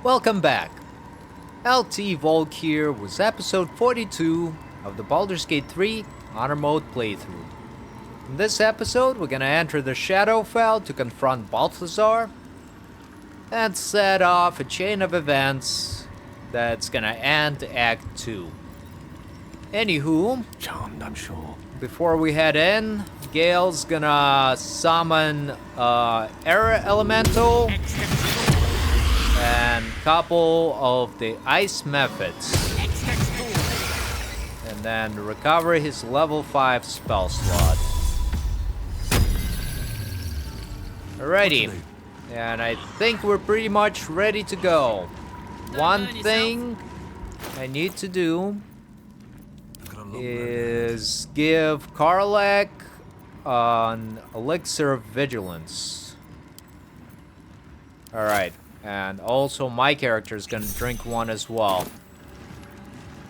Welcome back. LT Volk here with episode 42 of the Baldur's Gate 3 Honor Mode playthrough. In this episode, we're gonna enter the Shadowfell to confront Balthazar and set off a chain of events that's gonna end Act 2. Anywho, Charmed, I'm sure. before we head in, Gale's gonna summon Air Elemental and couple of the ice methods, and then recover his level 5 spell slot. Alrighty, and I think we're pretty much ready to go. One thing I need to do is give Karlak an elixir of vigilance. Alright. And also my character is gonna drink one as well.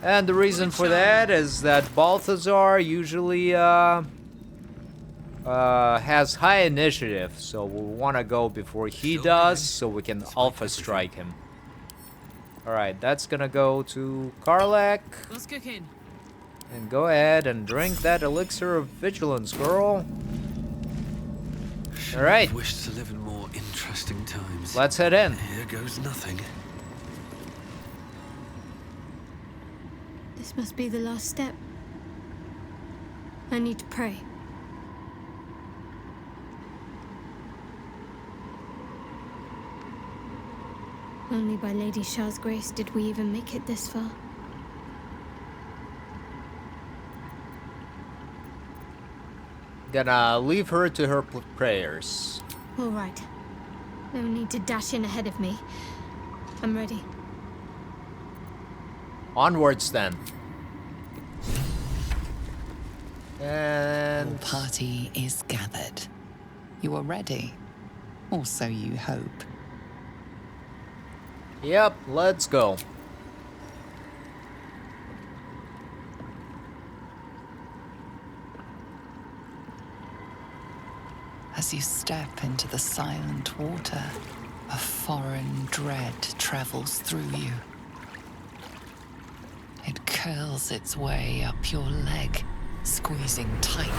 And the reason for that is that Balthazar usually has high initiative, so we'll wanna go before he does so we can alpha strike him. Alright, that's gonna go to Karlak. Let's kick in. And go ahead and drink that elixir of vigilance, girl. Alright. Wished to live in more interesting times. Let's head in. Here goes nothing. This must be the last step. I need to pray. Only by Lady Shah's grace did we even make it this far. Gonna leave her to her prayers. All right. No need to dash in ahead of me. I'm ready. Onwards then. Your And party is gathered. You are ready. Or so you hope. yep, let's go. As you step into the silent water, a foreign dread travels through you. It curls its way up your leg, squeezing tight.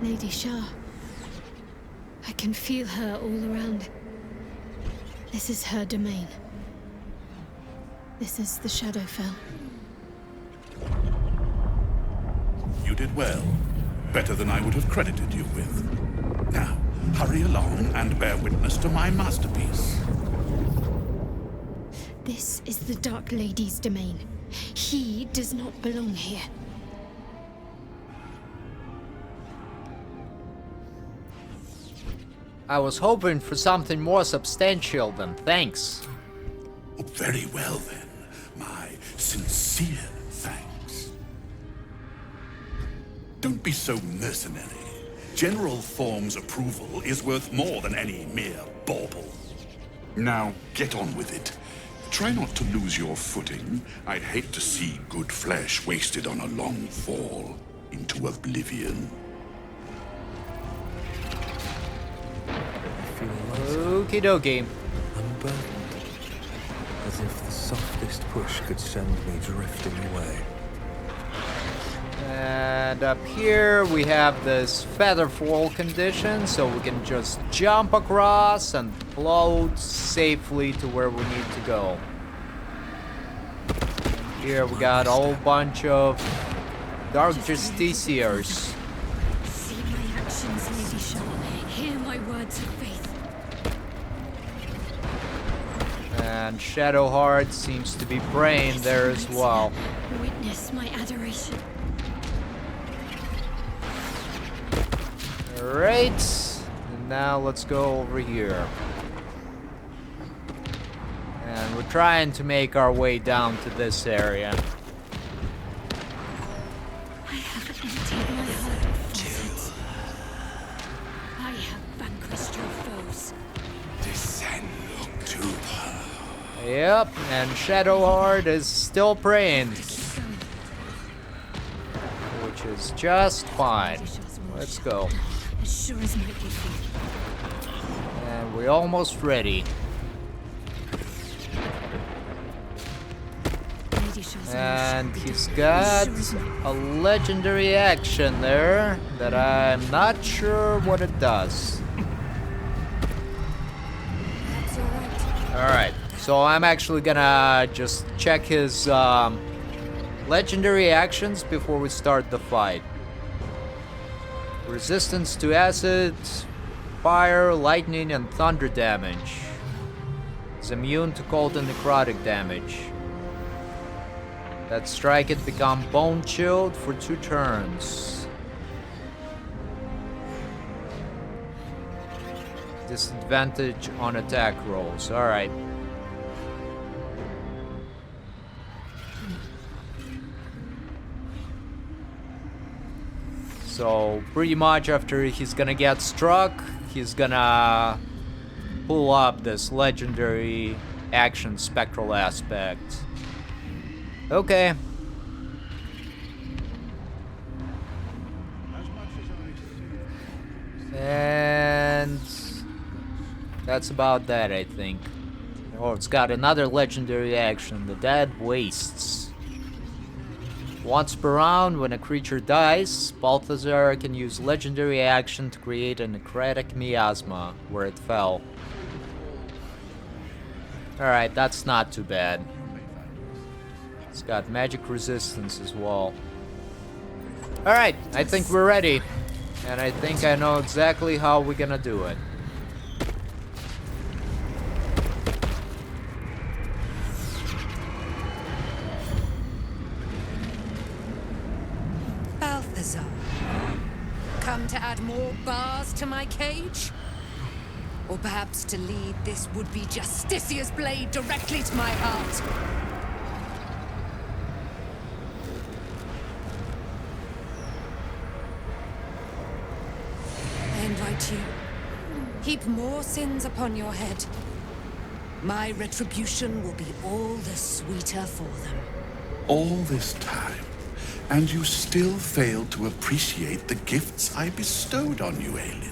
Lady Shah. I can feel her all around. This is her domain. This is the Shadowfell. You did well. Better than I would have credited you with. Now, hurry along and bear witness to my masterpiece. This is the Dark Lady's domain. He does not belong here. I was hoping for something more substantial than thanks. Oh, very well then. My sincere thanks. Don't be so mercenary. General Thorm's approval is worth more than any mere bauble. Now, get on with it. Try not to lose your footing. I'd hate to see good flesh wasted on a long fall into oblivion. Okie dokie. Unburdened. As if the softest push could send me drifting away. And up here we have this feather fall condition, so we can just jump across and float safely to where we need to go. Here we got a whole bunch of Dark Justiciars. See my actions, Lady Shah. Hear my words of faith. And Shadowheart seems to be praying there as well. Witness my adoration. Alright, and now let's go over here. And we're trying to make our way down to this area. I have emptied my heart of falsehoods. I have vanquished your foes. Descend to her. Yep, and Shadowheart is still praying, which is just fine. Let's go. As sure as might be feet. And we're almost ready. Lady Shaw's And will shall be he's done. got As sure as might a legendary action there that I'm not sure what it does. That's alright. Alright, so I'm actually gonna just check his legendary actions before we start the fight. Resistance to acid, fire, lightning, and thunder damage. Is immune to cold and necrotic damage. That strike it become bone chilled for 2 turns. Disadvantage on attack rolls. Alright. So pretty much after he's gonna get struck, he's gonna pull up this legendary action spectral aspect. Okay. And that's about that, I think. Oh, it's got another legendary action, the Dead Wastes. Once per round, when a creature dies, Balthazar can use legendary action to create a necrotic miasma where it fell. Alright, that's not too bad. It's got magic resistance as well. Alright, I think we're ready. And I think I know exactly how we're gonna do it. Balthazar, come to add more bars to my cage? Or perhaps to lead this would-be Justicia's blade directly to my heart? I invite you. Heap more sins upon your head. My retribution will be all the sweeter for them. All this time, and you still failed to appreciate the gifts I bestowed on you, Aelin.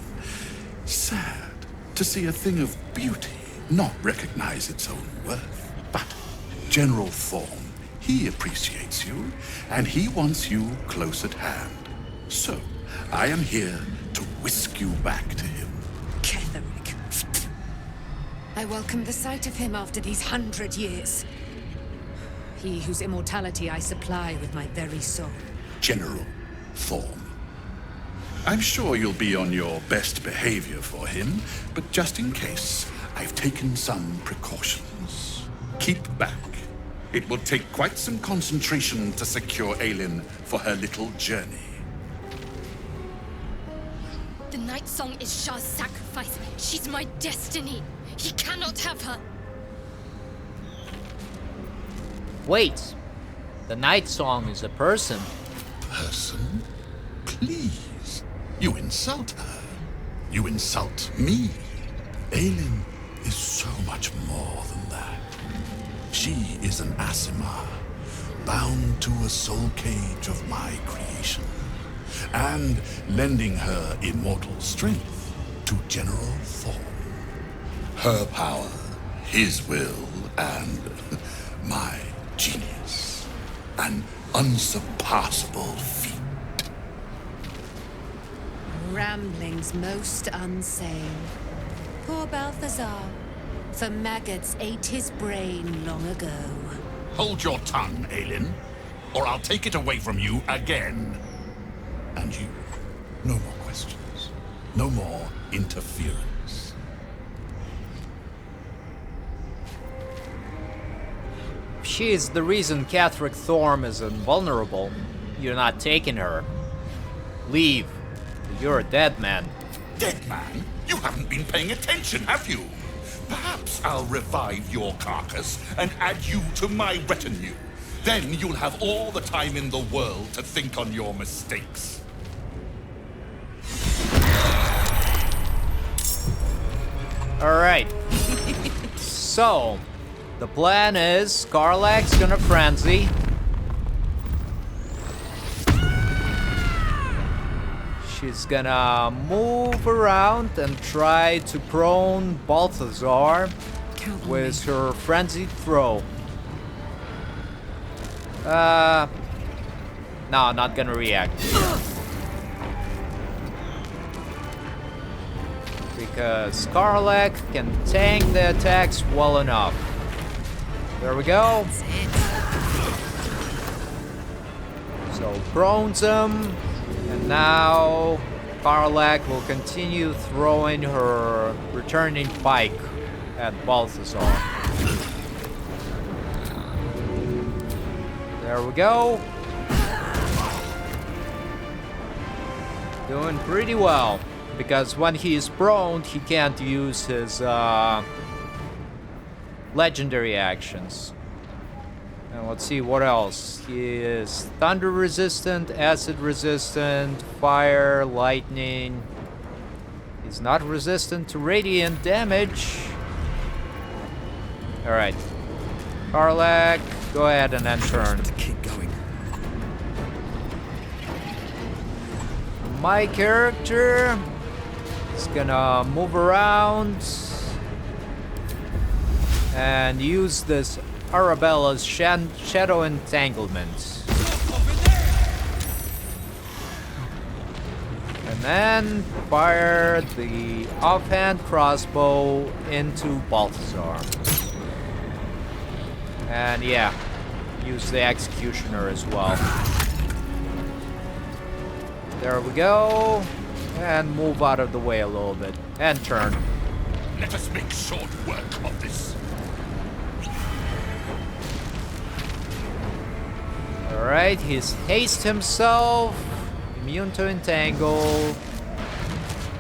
Sad to see a thing of beauty not recognize its own worth. But General Thorm, he appreciates you, and he wants you close at hand. So, I am here to whisk you back to him. Ketherick. I welcome the sight of him after these 100 years. He whose immortality I supply with my very soul. General Thorm. I'm sure you'll be on your best behavior for him, but just in case, I've taken some precautions. Keep back. It will take quite some concentration to secure Aelin for her little journey. The night song is Shah's sacrifice. She's my destiny. He cannot have her. Wait, the night song is a person. Person? Please. You insult her. You insult me. Aelin is so much more than that. She is an Asimar, bound to a soul cage of my creation, and lending her immortal strength to General Thorm. Her power, his will, and my genius. An unsurpassable feat. Ramblings most unsane. Poor Balthazar. For maggots ate his brain long ago. Hold your tongue, Aelin, or I'll take it away from you again. And you, no more questions. No more interference. She's the reason Catherick Thorm is invulnerable. You're not taking her. Leave. You're a dead man. Dead man? You haven't been paying attention, have you? Perhaps I'll revive your carcass and add you to my retinue. Then you'll have all the time in the world to think on your mistakes. Alright. So, the plan is Karlach's gonna frenzy. She's gonna move around and try to prone Balthazar with her frenzied throw. No, not gonna react. Because Karlach can tank the attacks well enough. There we go. So prones him. And now Karlach will continue throwing her returning pike at Balthazar. There we go. Doing pretty well. Because when he is prone, he can't use his legendary actions. And let's see what else. He is thunder resistant, acid resistant, fire, lightning. He's not resistant to radiant damage. Alright. Karlach, go ahead and end turn. Keep going. My character is gonna move around and use this Arabella's Shadow Entanglement. And then fire the offhand crossbow into Balthazar. And yeah, use the Executioner as well. There we go. And move out of the way a little bit. And turn. Let us make short work of this. Alright, he's haste himself, immune to entangle,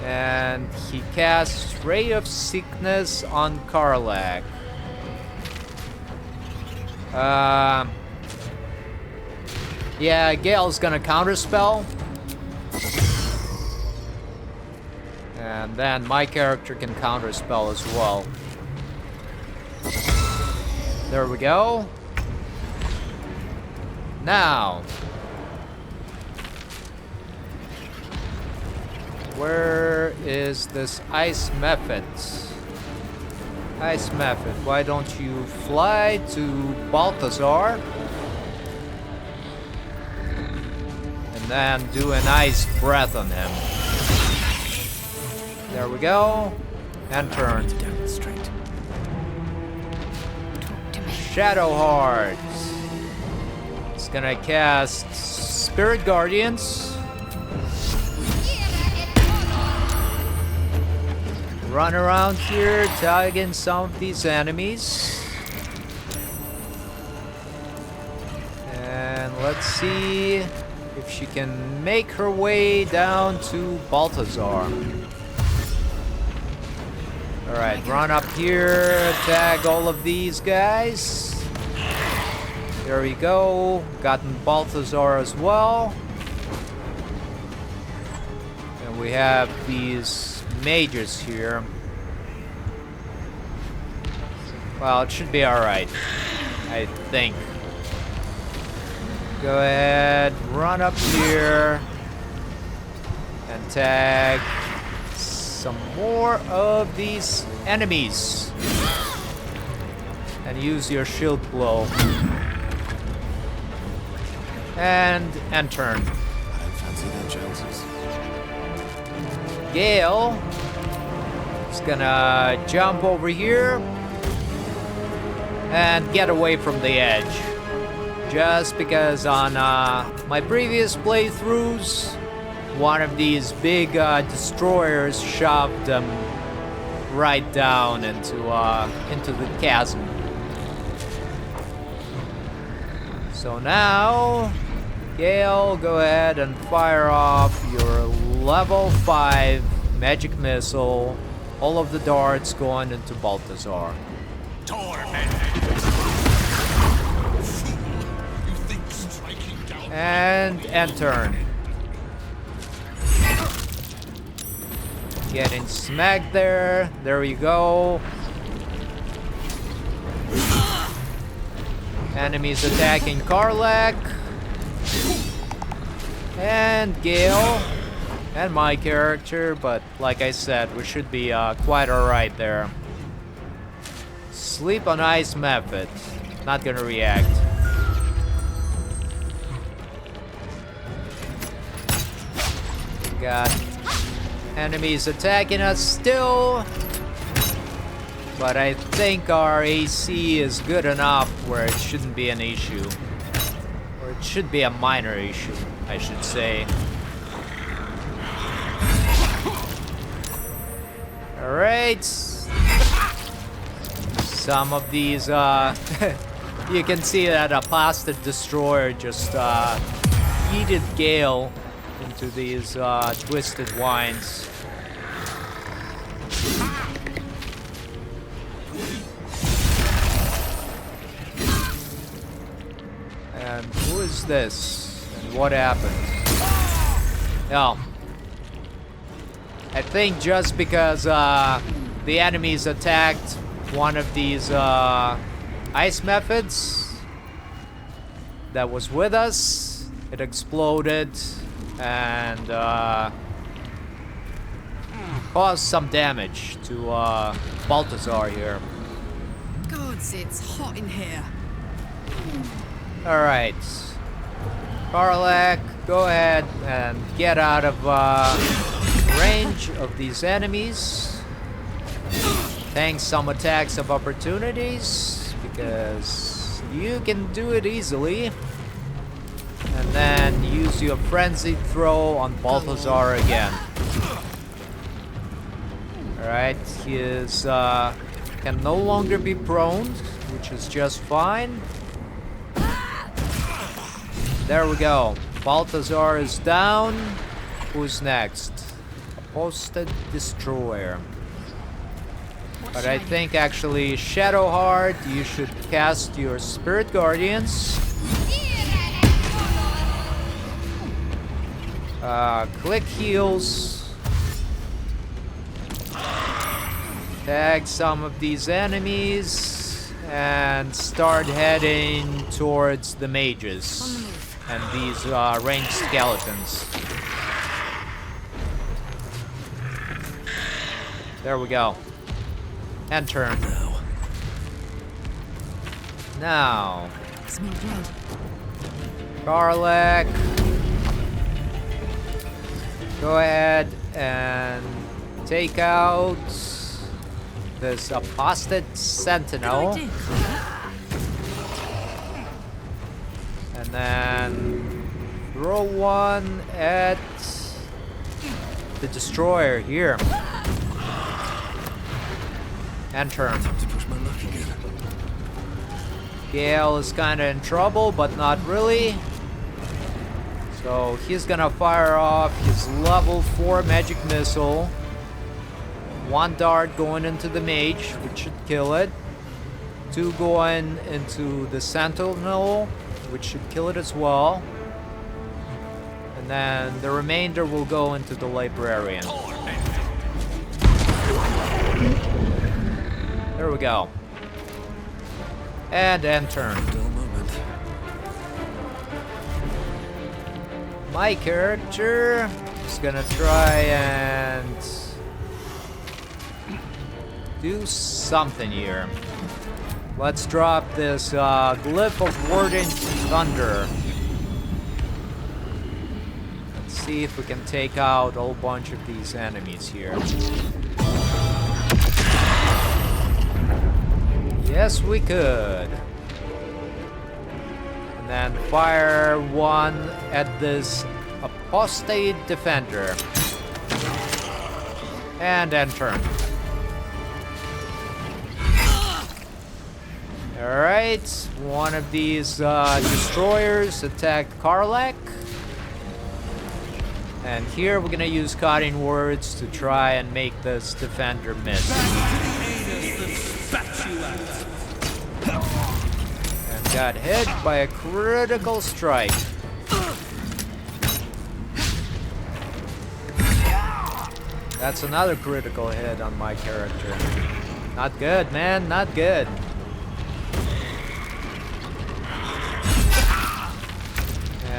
and he casts Ray of Sickness on Karlach. Yeah, Gale's gonna counterspell. And then my character can counterspell as well. There we go. Now, where is this ice method? Ice method, why don't you fly to Balthazar and then do an ice breath on him. There we go, and turn. Demonstrate. Shadowheart. Gonna cast Spirit Guardians. Run around here, tagging some of these enemies. And let's see if she can make her way down to Balthazar. Alright, run up here, tag all of these guys. There we go. Gotten Balthazar as well. And we have these mages here. Well, it should be alright, I think. Go ahead, run up here and tag some more of these enemies. And use your shield blow. And turn. I don't fancy their chances. Gale is gonna jump over here and get away from the edge. Just because on my previous playthroughs, one of these big destroyers shoved them right down into the chasm. So now, Gale, go ahead and fire off your level 5 magic missile. All of the darts going into Balthazar. And end turn. Getting smacked there. There we go. Enemies attacking Karlak. And Gale. And my character, but like I said, we should be quite alright there. Sleep on ice method. Not gonna react. Got enemies attacking us still. But I think our AC is good enough where it shouldn't be an issue. Or it should be a minor issue, I should say. Alright. Some of these, you can see that a Apostate Destroyer just yeeted Gale into these twisted vines. And who is this? And what happened? Oh. I think just because the enemies attacked one of these ice methods that was with us, it exploded and caused some damage to Balthazar here. Gods, it's hot in here. Alright. Karlak, go ahead and get out of range of these enemies. Tank some attacks of opportunities because you can do it easily. And then use your frenzied throw on Balthazar again. Alright, he is can no longer be prone, which is just fine. There we go. Balthazar is down. Who's next? Apostate Destroyer. But I think actually Shadowheart, you should cast your Spirit Guardians. Click heals. Tag some of these enemies and start heading towards the mages and these ranged skeletons. There we go. End turn. Now. Karlak. Go ahead and take out this Apostate Sentinel. And then throw one at the Destroyer here. And turn. Gale is kinda in trouble, but not really. So he's gonna fire off his level 4 magic missile. One dart going into the mage, which should kill it. 2 going into the Sentinel, which should kill it as well. And then the remainder will go into the Librarian. There we go. And end turn. My character is gonna try and do something here. Let's drop this Glyph of Warding Thunder. Let's see if we can take out a whole bunch of these enemies here. Yes, we could. And then fire one at this Apostate Defender. And end turn. Alright, one of these destroyers attacked Karlach. And here we're gonna use cutting words to try and make this defender miss. And got hit by a critical strike. That's another critical hit on my character. Not good, man, not good.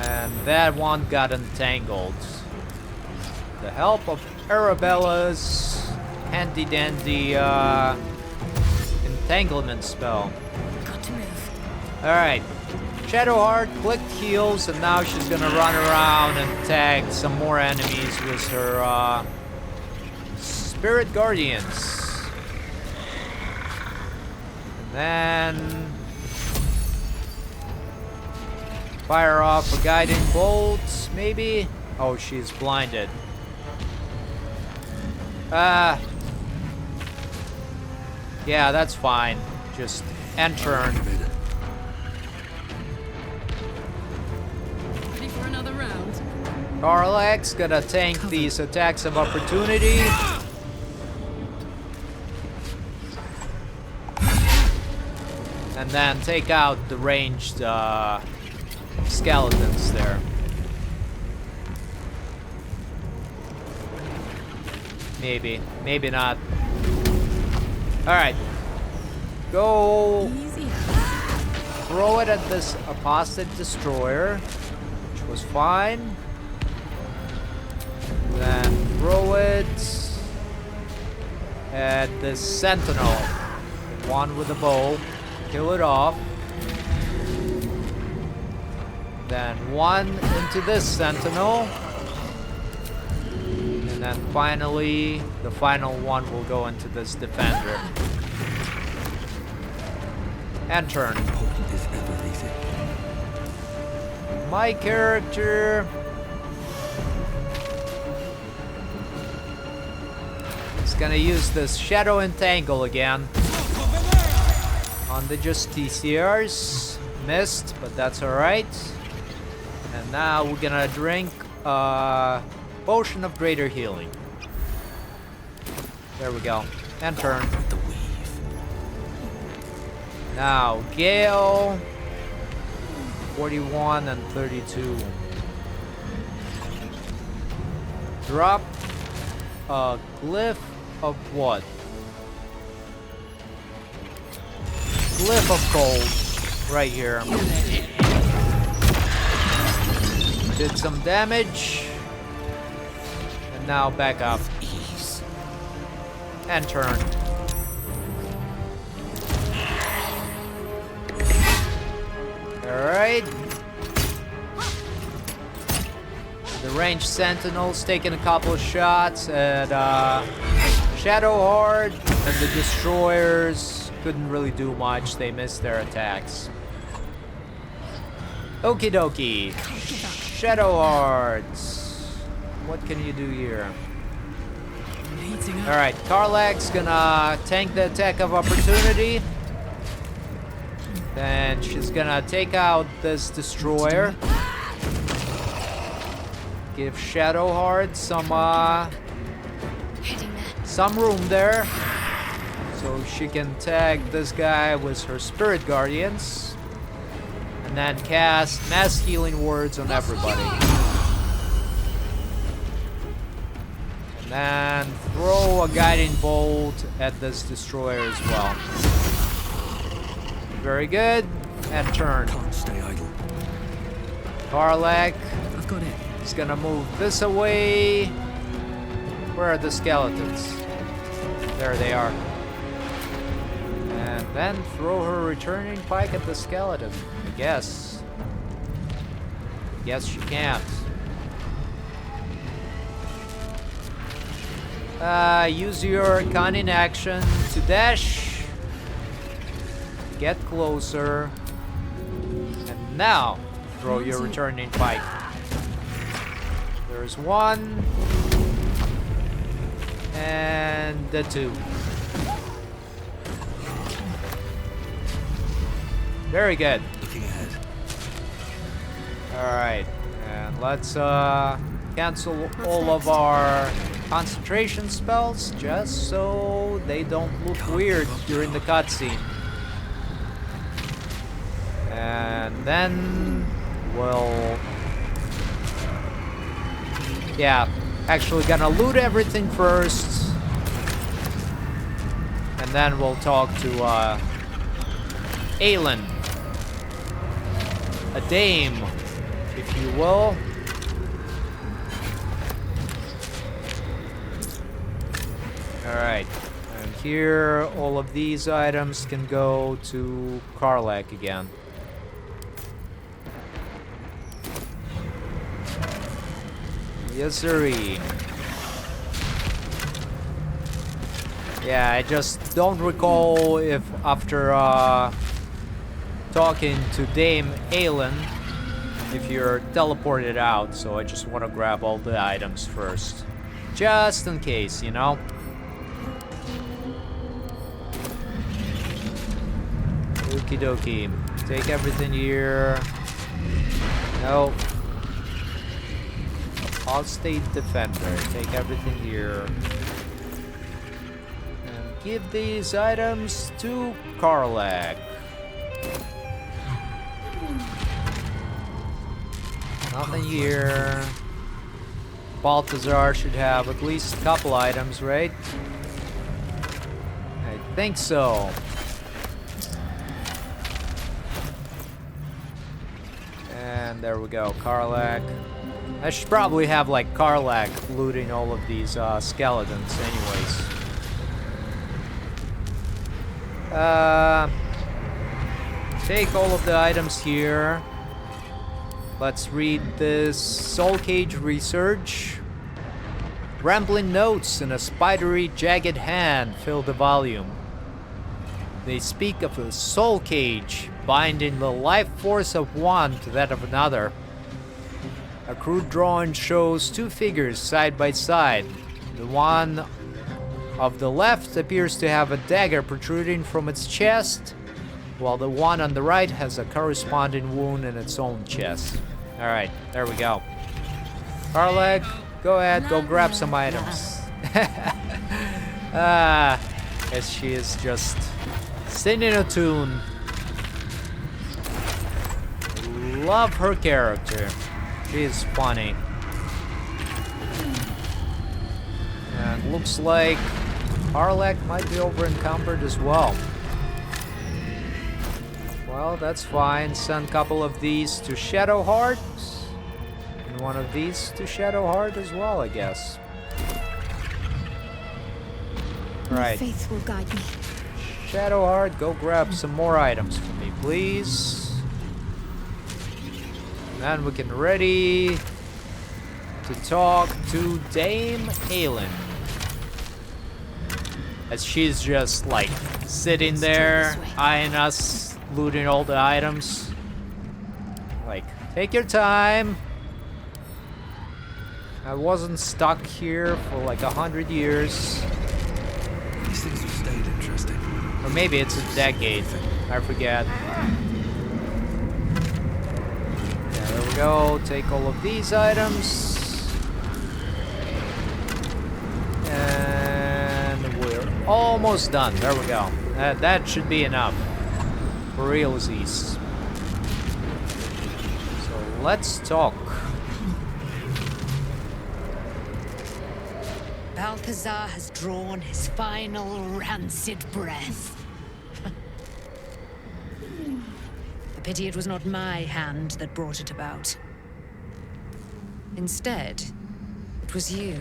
And that one got entangled. The help of Arabella's handy-dandy entanglement spell. Got to move. Alright. Shadowheart clicked heals, and now she's gonna run around and tag some more enemies with her Spirit Guardians. And then fire off a guiding bolt, maybe? Oh, she's blinded. Yeah, that's fine. Just end turn. Ready for another round? Karlach's gonna tank these attacks of opportunity. And then take out the ranged skeletons there. Maybe. Maybe not. Alright. Go Easy. throw it at this apostate destroyer, which was fine. Then throw it at this sentinel. One with a bow. Kill it off. Then one into this sentinel. And then finally, the final one will go into this defender. And turn. Important is everything. My character is gonna use this Shadow Entangle again on the Justiciars. Missed, but that's alright. And now we're gonna drink a Potion of Greater Healing. There we go. And turn. Now, Gale. 41 and 32. Drop a glyph of what? Glyph of cold. Right here. Did some damage. And now back up. And turn. Alright. The ranged sentinels taking a couple of shots at Shadowheart, and the destroyers couldn't really do much. They missed their attacks. Okie dokie. Shadowheart. What can you do here? Alright, Karlach's gonna tank the attack of opportunity. Then she's gonna take out this destroyer. Give Shadowheart some room there, so she can tag this guy with her Spirit Guardians, and then cast Mass Healing Words on everybody. And then throw a Guiding Bolt at this destroyer as well. Very good. And turn. Can't stay idle. Karlach I've got it. is gonna move this away. Where are the skeletons? There they are. And then throw her returning pike at the skeleton. I guess. Yes, she can't. Use your cunning action to dash. Get closer. And now, throw your returning pike. There's one. And the two. Very good. Looking ahead. Alright. And let's cancel all of our concentration spells just so they don't look weird during the cutscene. And then we'll... Yeah, actually gonna loot everything first. And then we'll talk to Aelin. A dame, if you will. Alright, and here all of these items can go to Karlach again. Yes, sirree. Yeah, I just don't recall if after talking to Dame Aelin, if you're teleported out, so I just want to grab all the items first. Just in case, you know? Okie dokie. Take everything here. No. Apostate Defender. Take everything here. And give these items to Karlach. Nothing here. Balthazar should have at least a couple items, right? I think so. And there we go, Karlach. I should probably have like Karlach looting all of these skeletons anyways. Take all of the items here. Let's read this Soul Cage research. Rambling notes in a spidery, jagged hand fill the volume. They speak of a soul cage binding the life force of one to that of another. A crude drawing shows two figures side by side. The one of the left appears to have a dagger protruding from its chest, while the one on the right has a corresponding wound in its own chest. Alright, there we go. Karlach, go ahead, go grab some items. As she is just singing a tune. Love her character. She is funny. And looks like Karlach might be over encumbered as well. Well, that's fine. Send a couple of these to Shadowheart. And one of these to Shadowheart as well, I guess. Right. Faith will guide me. Shadowheart, go grab some more items for me, please. And then we can ready to talk to Dame Aelin. As she's just like sitting there, eyeing us, looting all the items. Like, take your time. I wasn't stuck here for like 100 years. These things have stayed interesting. Or maybe it's a decade. I forget. Yeah, there we go. Take all of these items. And we're almost done. There we go. That should be enough. For realsies. So let's talk. Balthazar has drawn his final rancid breath. A pity it was not my hand that brought it about. Instead, it was you.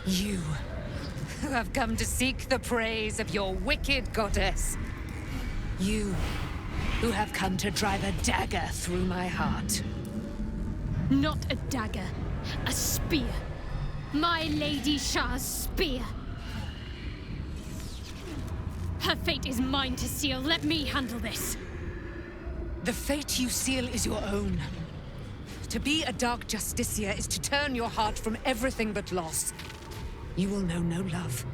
You, who have come to seek the praise of your wicked goddess. You, who have come to drive a dagger through my heart. Not a dagger, a spear. My Lady Shah's spear. Her fate is mine to seal. Let me handle this. The fate you seal is your own. To be a Dark Justicia is to turn your heart from everything but loss. You will know no love,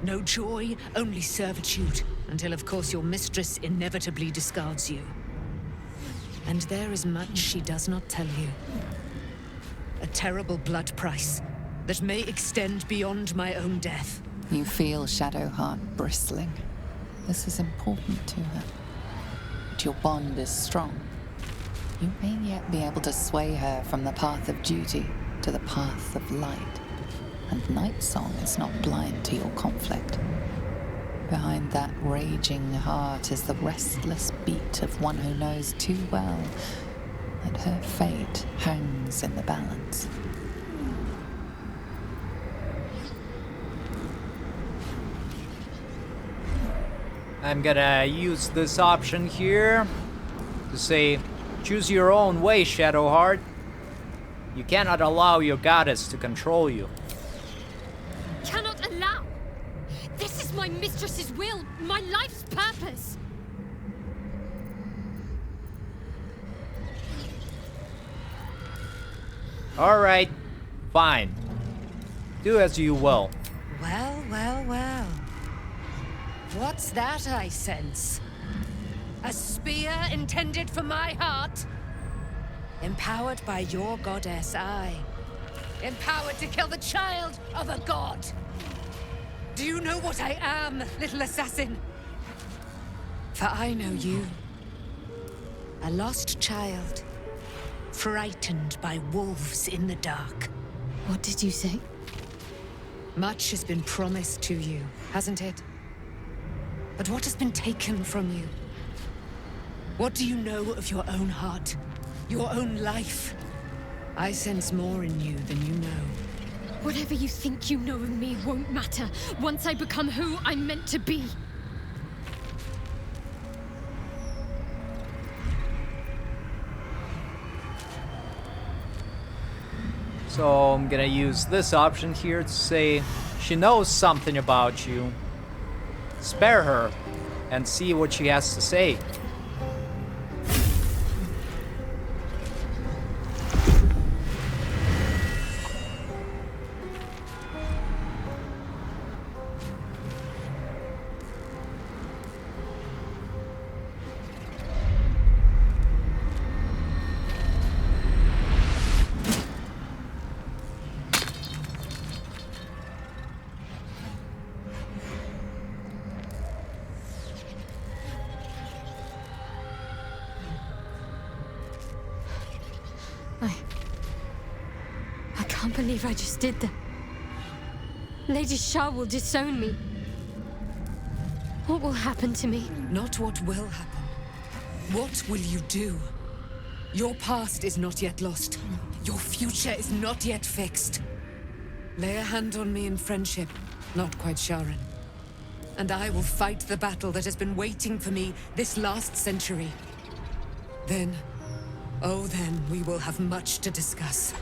no joy, only servitude Until, of course, your mistress inevitably discards you. And there is much she does not tell you. A terrible blood price that may extend beyond my own death. You feel Shadowheart bristling. This is important to her. But your bond is strong. You may yet be able to sway her from the path of duty to the path of light. And Night Song is not blind to your conflict. Behind that raging heart is the restless beat of one who knows too well that her fate hangs in the balance. I'm gonna use this option here to say, choose your own way, Shadowheart. You cannot allow your goddess to control you. Cannot allow! This is my mistress's will, my life's purpose! Alright, fine. Do as you will. Well, well, well. What's that I sense? A spear intended for my heart? Empowered by your goddess, I. Empowered to kill the child of a god. Do you know what I am, little assassin? For I know you. A lost child. Frightened by wolves in the dark. What did you say? Much has been promised to you, hasn't it? But what has been taken from you? What do you know of your own heart? Your own life? I sense more in you than you know. Whatever you think you know of me won't matter once I become who I'm meant to be. So I'm gonna use this option here to say she knows something about you. Spare her and see what she has to say. I can't believe I just did that. Lady Shah will disown me. What will happen to me? Not what will happen. What will you do? Your past is not yet lost. Your future is not yet fixed. Lay a hand on me in friendship, not quite Sharon. And I will fight the battle that has been waiting for me this last century. Then, oh then, we will have much to discuss.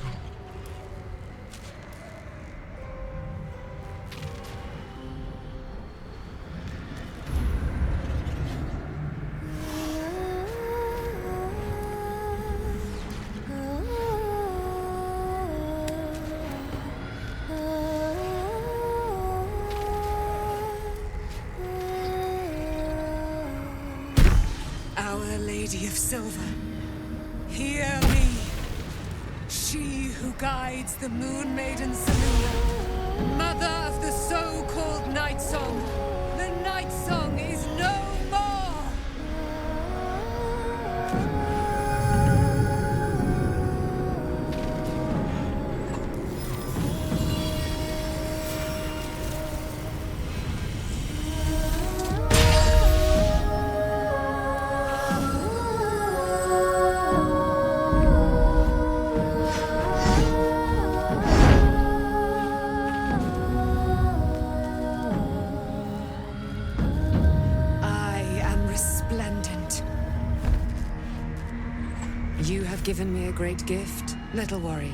Our Lady of Silver, hear me. She who guides the Moon Maiden Seluna, mother of the so-called Night Song. The Night Song is no more! You have given me a great gift, little worry.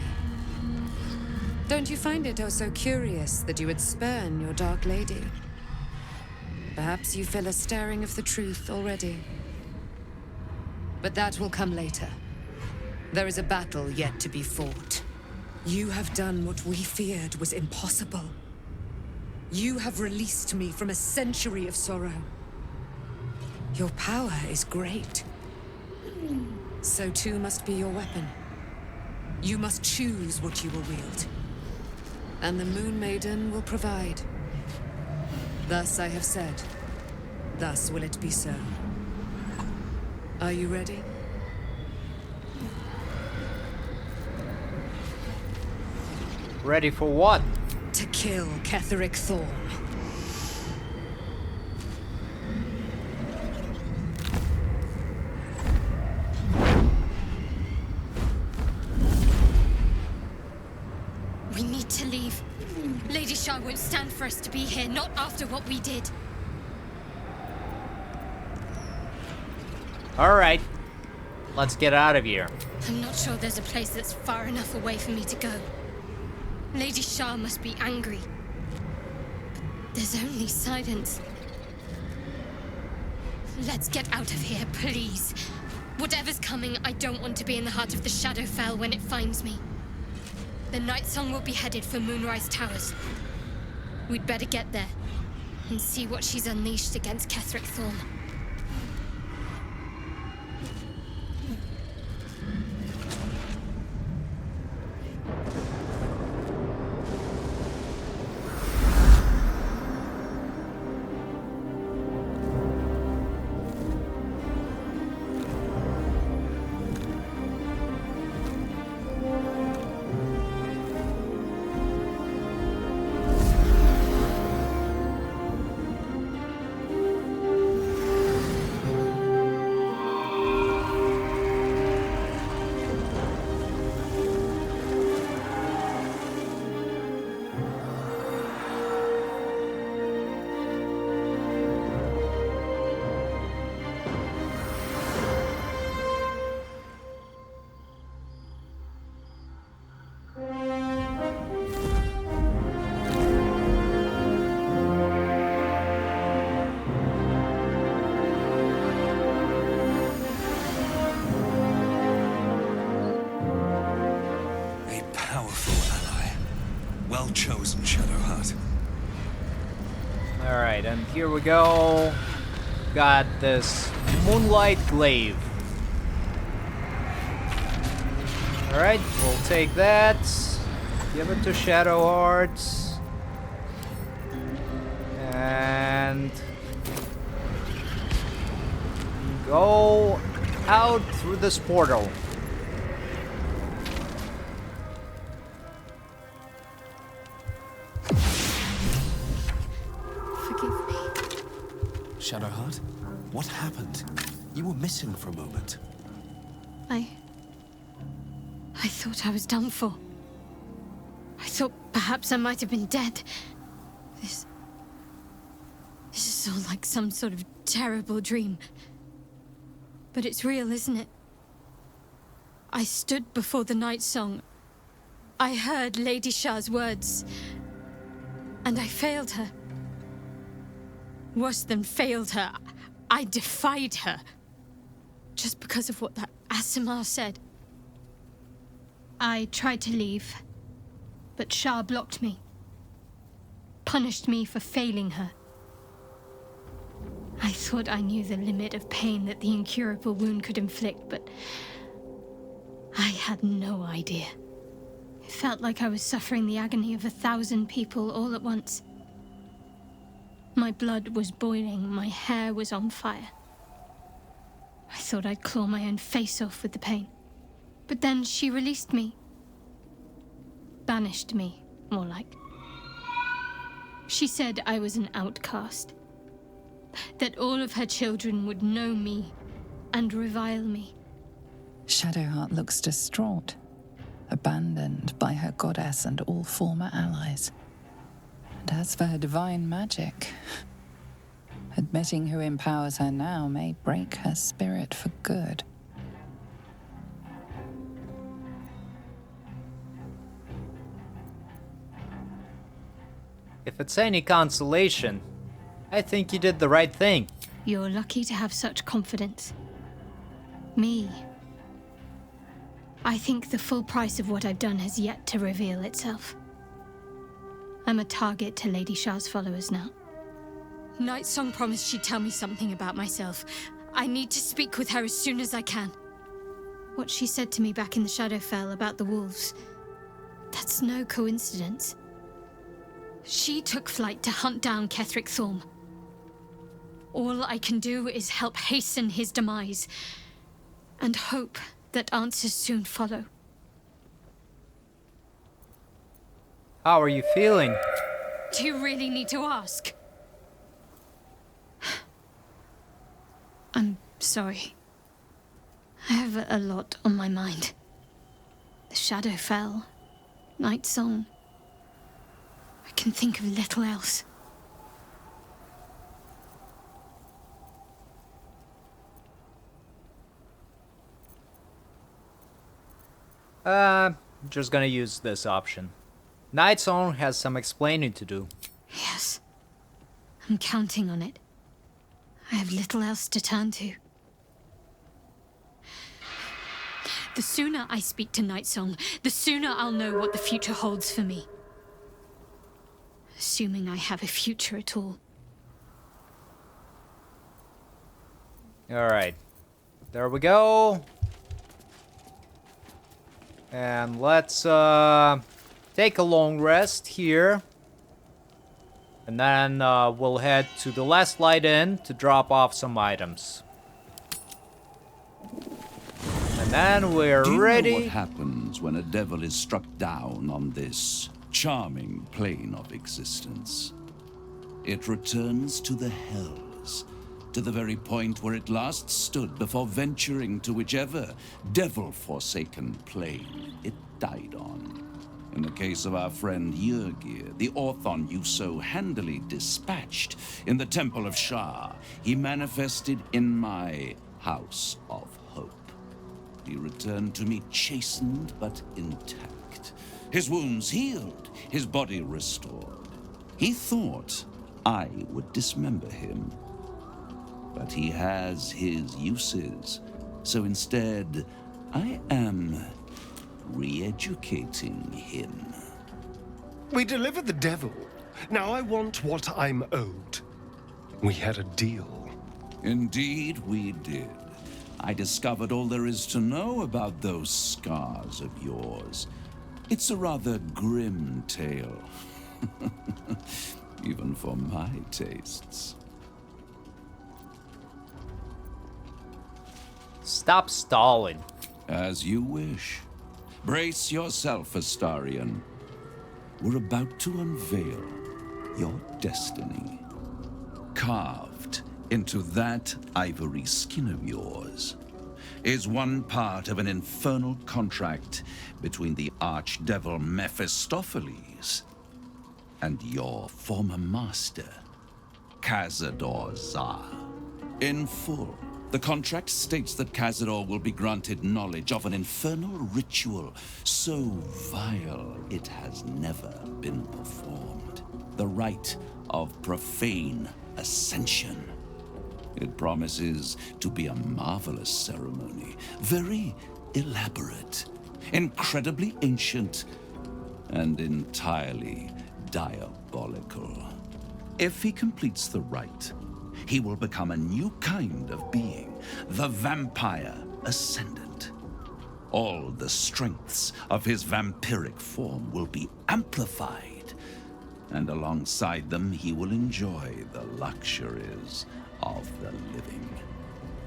Don't you find it oh so curious that you would spurn your Dark Lady? Perhaps you feel a stirring of the truth already. But that will come later. There is a battle yet to be fought. You have done what we feared was impossible. You have released me from a century of sorrow. Your power is great. So too must be your weapon. You must choose what you will wield. And the Moon Maiden will provide. Thus I have said. Thus will it be so. Are you ready? Ready for what? To kill Ketheric Thorn. We need to leave. Lady Shah won't stand for us to be here, not after what we did. Alright. Let's get out of here. I'm not sure there's a place that's far enough away for me to go. Lady Shah must be angry. But there's only silence. Let's get out of here, please. Whatever's coming, I don't want to be in the heart of the Shadowfell when it finds me. The Night Song will be headed for Moonrise Towers. We'd better get there and see what she's unleashed against Ketheric Thorn. Well chosen, Shadowheart. Alright, and here we go. Got this Moonlight Glaive. Alright, we'll take that. Give it to Shadowheart. And go out through this portal. Forgive me. Shadowheart, what happened? You were missing for a moment. I thought I was done for. I thought perhaps I might have been dead. This is all like some sort of terrible dream. But it's real, isn't it? I stood before the night song. I heard Lady Shah's words. And I failed her. Worse than failed her, I defied her. Just because of what that Asimar said. I tried to leave, but Shah blocked me. Punished me for failing her. I thought I knew the limit of pain that the incurable wound could inflict, but I had no idea. It felt like I was suffering the agony of 1,000 people all at once. My blood was boiling, my hair was on fire. I thought I'd claw my own face off with the pain. But then she released me. Banished me, more like. She said I was an outcast. That all of her children would know me and revile me. Shadowheart looks distraught, abandoned by her goddess and all former allies. And as for her divine magic, admitting who empowers her now may break her spirit for good. If it's any consolation, I think you did the right thing. You're lucky to have such confidence. Me. I think the full price of what I've done has yet to reveal itself. I'm a target to Lady Shah's followers now. Nightsong promised she'd tell me something about myself. I need to speak with her as soon as I can. What she said to me back in the Shadowfell about the wolves, that's no coincidence. She took flight to hunt down Ketheric Thorm. All I can do is help hasten his demise, and hope that answers soon follow. How are you feeling? Do you really need to ask? I'm sorry. I have a lot on my mind. The Shadowfell, Nightsong. I can think of little else. Just gonna use this option. Nightsong has some explaining to do. Yes. I'm counting on it. I have little else to turn to. The sooner I speak to Nightsong, the sooner I'll know what the future holds for me. Assuming I have a future at all. Alright. There we go. And let's take a long rest here. And then we'll head to the last light inn to drop off some items. And then we're Do you ready. know what happens when a devil is struck down on this charming plane of existence? It returns to the hells, to the very point where it last stood before venturing to whichever devil-forsaken plane it died on. In the case of our friend Yrgir, the Orthon you so handily dispatched in the Temple of Shah, he manifested in my House of Hope. He returned to me chastened but intact, his wounds healed, his body restored. He thought I would dismember him, but he has his uses, so instead I am re-educating him. We delivered the devil. Now I want what I'm owed. We had a deal. Indeed we did. I discovered all there is to know about those scars of yours. It's a rather grim tale. Even for my tastes. Stop stalling. As you wish. Brace yourself, Astarion. We're about to unveil your destiny. Carved into that ivory skin of yours is one part of an infernal contract between the archdevil Mephistopheles and your former master, Khazad-dûr. In full, the contract states that Khazad-dûr will be granted knowledge of an infernal ritual so vile it has never been performed. The rite of profane ascension. It promises to be a marvelous ceremony, very elaborate, incredibly ancient, and entirely diabolical. If he completes the rite, he will become a new kind of being, the Vampire Ascendant. All the strengths of his vampiric form will be amplified, and alongside them he will enjoy the luxuries of the living.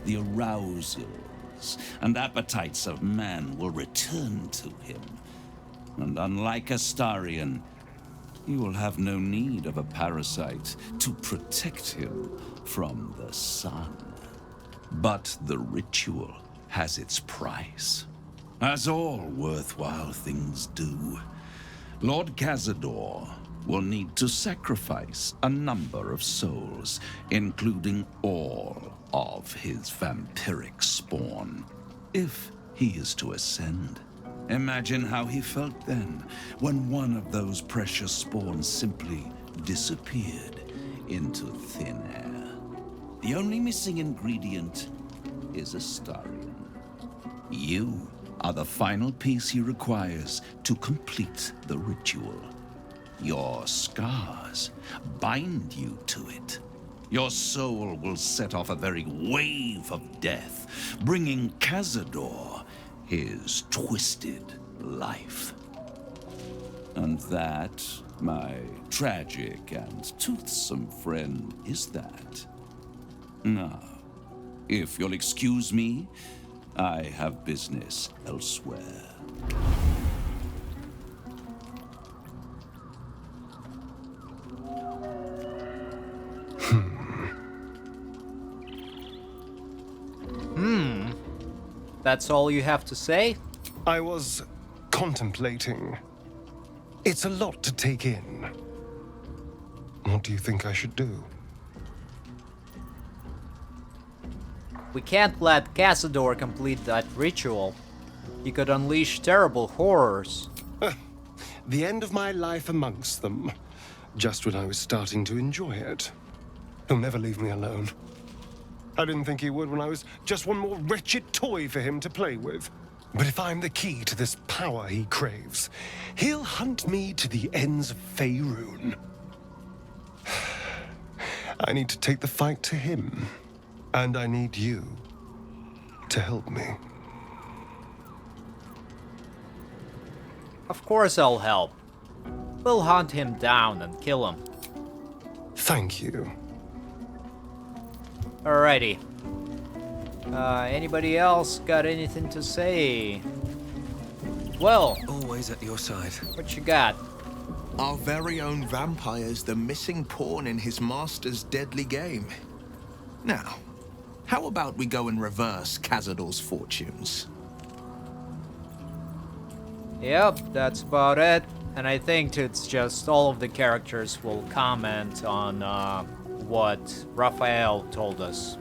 The arousals and appetites of man will return to him, and unlike Astarion, he will have no need of a parasite to protect him from the sun. But the ritual has its price, as all worthwhile things do. Lord Khazad-dûr will need to sacrifice a number of souls, including all of his vampiric spawn, if he is to ascend. Imagine how he felt then, when one of those precious spawns simply disappeared into thin air. The only missing ingredient is Astarion. You are the final piece he requires to complete the ritual. Your scars bind you to it. Your soul will set off a very wave of death, bringing Cazador his twisted life. And that, my tragic and toothsome friend, is that. Now, if you'll excuse me, I have business elsewhere. That's all you have to say? I was contemplating. It's a lot to take in. What do you think I should do? We can't let Cazador complete that ritual. He could unleash terrible horrors. The end of my life amongst them, just when I was starting to enjoy it. He'll never leave me alone. I didn't think he would when I was just one more wretched toy for him to play with. But if I'm the key to this power he craves, he'll hunt me to the ends of Faerun. I need to take the fight to him, and I need you to help me. Of course I'll help. We'll hunt him down and kill him. Thank you. Alrighty. Anybody else got anything to say? Well, Always at your side. what you got? Our very own vampire's the missing pawn in his master's deadly game. Now, how about we go and reverse Cazador's fortunes? Yep, that's about it. And I think it's just all of the characters will comment on what Raphael told us.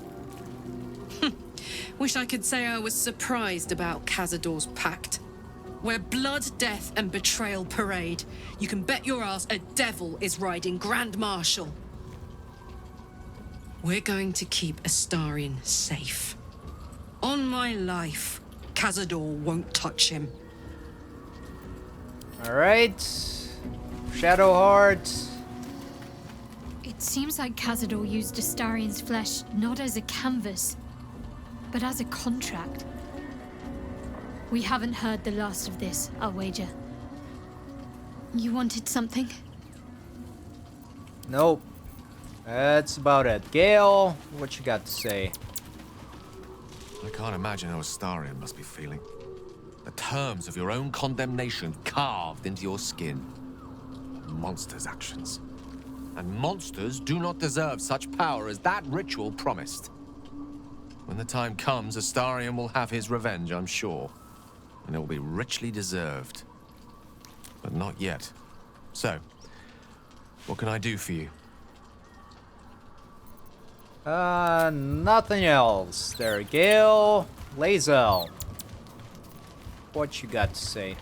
Wish I could say I was surprised about Cazador's pact. Where blood, death, and betrayal parade, you can bet your ass a devil is riding Grand Marshal. We're going to keep Astarion safe. On my life, Cazador won't touch him. Alright. Shadowheart. It seems like Cazador used Astarion's flesh not as a canvas, but as a contract. We haven't heard the last of this, I'll wager. You wanted something? Nope. That's about it. Gale, what you got to say? I can't imagine how Astarion must be feeling. The terms of your own condemnation carved into your skin. A monster's actions. And monsters do not deserve such power as that ritual promised. When the time comes, Astarion will have his revenge, I'm sure. And it will be richly deserved. But not yet. So, what can I do for you? Nothing else. There, Gale. Lae'zel. What you got to say?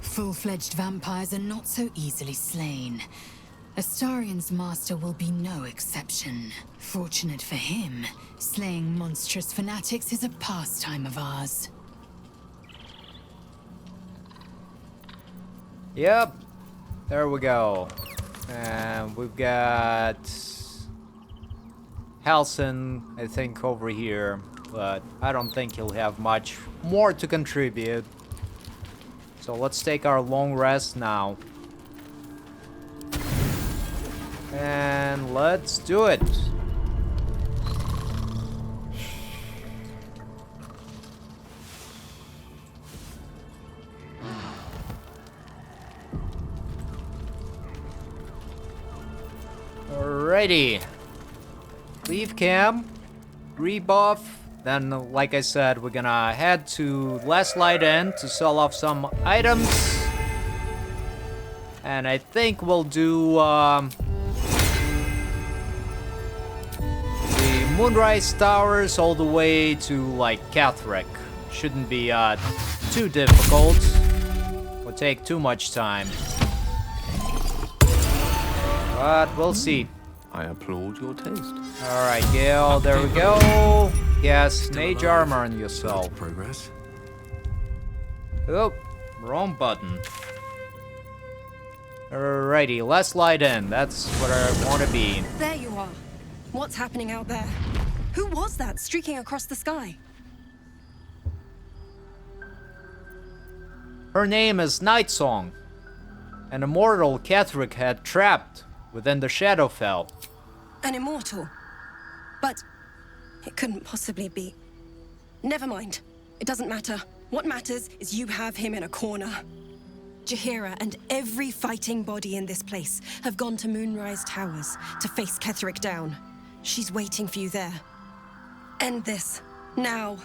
Full-fledged vampires are not so easily slain. Astarion's master will be no exception. Fortunate for him, slaying monstrous fanatics is a pastime of ours. Yep. There we go. And we've got Halsin, I think, over here. But I don't think he'll have much more to contribute. So let's take our long rest now. And let's do it. Alrighty. Leave camp, rebuff. Then, like I said, we're gonna head to Last Light Inn to sell off some items. And I think we'll do the Moonrise Towers all the way to, like, Catherick. Shouldn't be too difficult. Will take too much time. But we'll see. I applaud your taste. Alright, Gale, there we go. Yes, mage armor on yourself. Progress. Oh, wrong button. Alrighty, Last Light In. That's what I want to be. There you are. What's happening out there? Who was that streaking across the sky? Her name is Nightsong, an immortal Ketheric had trapped within the Shadowfell. An immortal? But it couldn't possibly be. Never mind. It doesn't matter. What matters is you have him in a corner. Jaheira and every fighting body in this place have gone to Moonrise Towers to face Ketheric down. She's waiting for you there. End this. Now.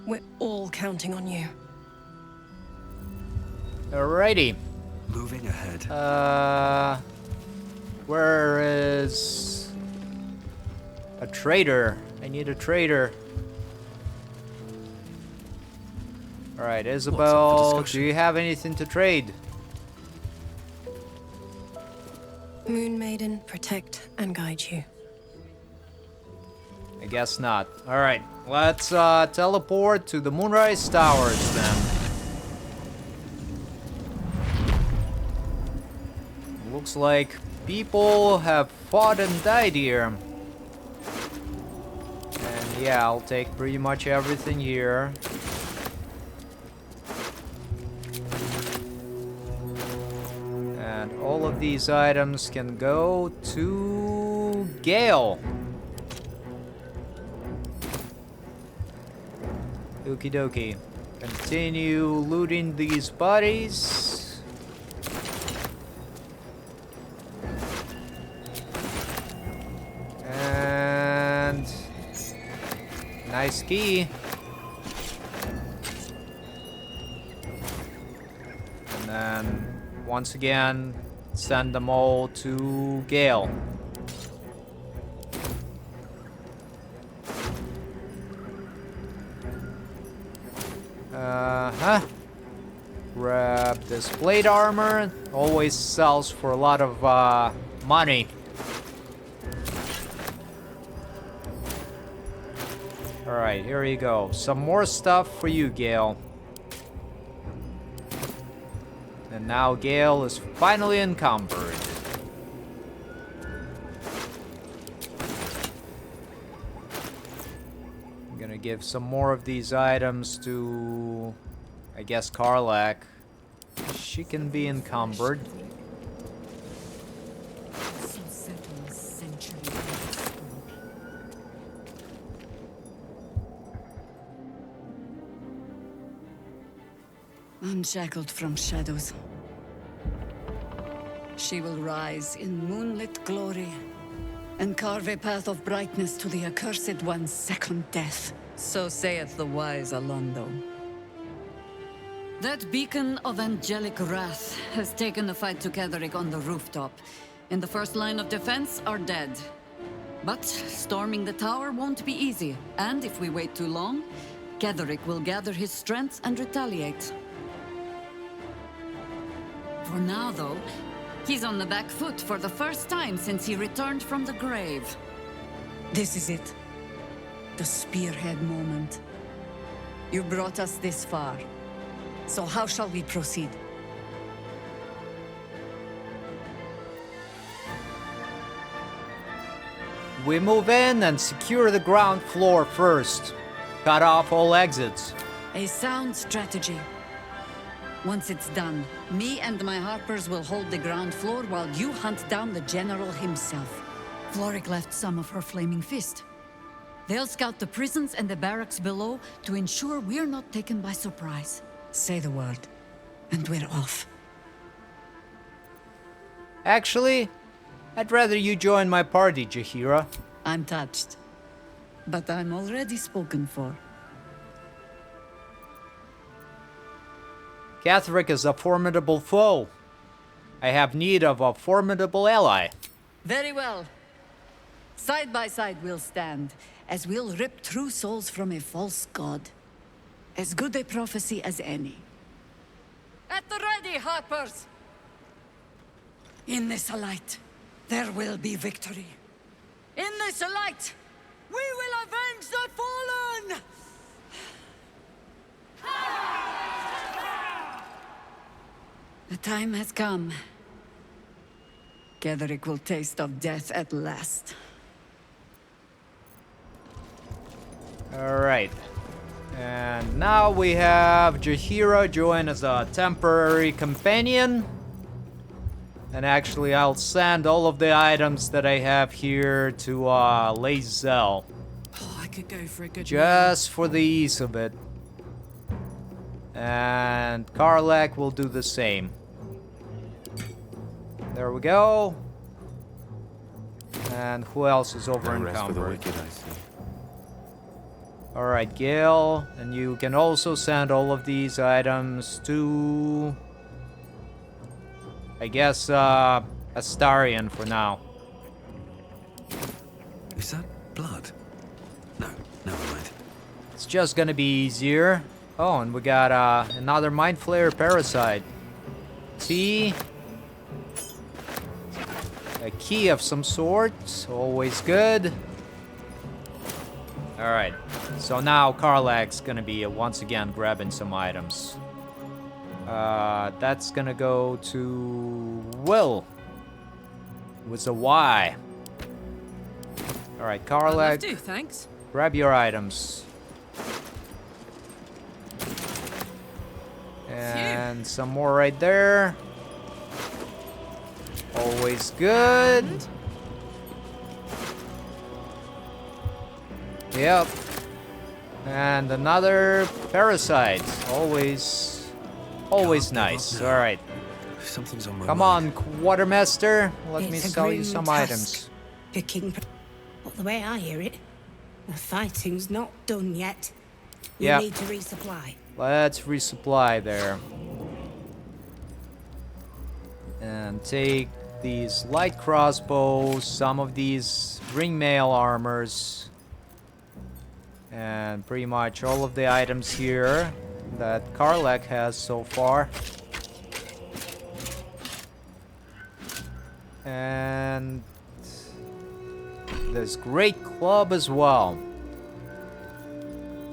We're all counting on you. Alrighty. Moving ahead. Where is a trader? I need a trader. Alright, Isabel, do you have anything to trade? Moon Maiden, protect and guide you. I guess not. Alright, let's teleport to the Moonrise Towers then. Looks like people have fought and died here. And yeah, I'll take pretty much everything here. And all of these items can go to Gale. Okie dokie. Continue looting these bodies. And nice key. And then once again, send them all to Gale. Grab this plate armor. Always sells for a lot of money. Alright, here you go. Some more stuff for you, Gale. And now Gale is finally encumbered. I'm gonna give some more of these items to, I guess, Karlach. She can be encumbered. Unshackled from shadows, she will rise in moonlit glory and carve a path of brightness to the accursed one's second death. So saith the wise Alondo. That beacon of angelic wrath has taken the fight to Ketheric on the rooftop, and the first line of defense are dead. But storming the tower won't be easy, and if we wait too long, Ketheric will gather his strength and retaliate. For now, though, he's on the back foot for the first time since he returned from the grave. This is it. The spearhead moment. You brought us this far. So how shall we proceed? We move in and secure the ground floor first. Cut off all exits. A sound strategy. Once it's done, me and my Harpers will hold the ground floor while you hunt down the General himself. Floric left some of her flaming fist. They'll scout the prisons and the barracks below to ensure we're not taken by surprise. Say the word, and we're off. Actually, I'd rather you join my party, Jaheira. I'm touched. But I'm already spoken for. Ketheric is a formidable foe. I have need of a formidable ally. Very well. Side by side we'll stand, as we'll rip true souls from a false god. As good a prophecy as any. At the ready, Harpers! In this light, there will be victory. In this light, we will avenge the fallen! The time has come. Ketheric will taste of death at last. Alright. And now we have Jaheira join as a temporary companion. And actually, I'll send all of the items that I have here to Lae'zel. Oh, I could go for a good Just for the ease of it. And Karlach will do the same. There we go. And who else is over No rest for the encumbered? wicked, I see. Alright, Gale. And you can also send all of these items to... I guess, Astarion for now. Is that blood? No, never mind. It's just gonna be easier. Oh, and we got another Mind Flayer Parasite. Tea. A key of some sort. Always good. Alright. So now Karlach's gonna be once again grabbing some items. That's gonna go to Will. With a Y. Alright, Karlach. Do, thanks. Grab your items. And some more right there. Always good. Yep. And another parasite. Always nice. All right. Something's on my Come mind. on, Quartermaster. Let me It's a sell you grim some task, items. Picking. But the way I hear it, the fighting's not done yet. We Yeah. need to resupply. Let's resupply there. And take these light crossbows, some of these ringmail armors, and pretty much all of the items here that Karlach has so far. And this great club as well.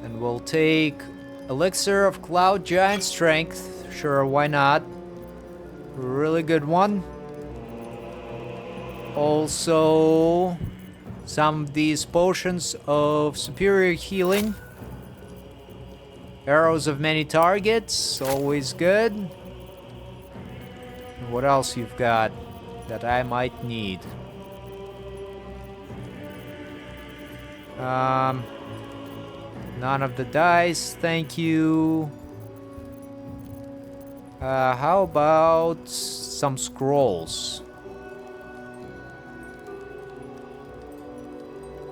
And we'll take Elixir of Cloud Giant Strength. Sure, why not? Really good one. Also, some of these potions of superior healing. Arrows of many targets, always good. What else you've got that I might need? None of the dice, thank you. How about some scrolls?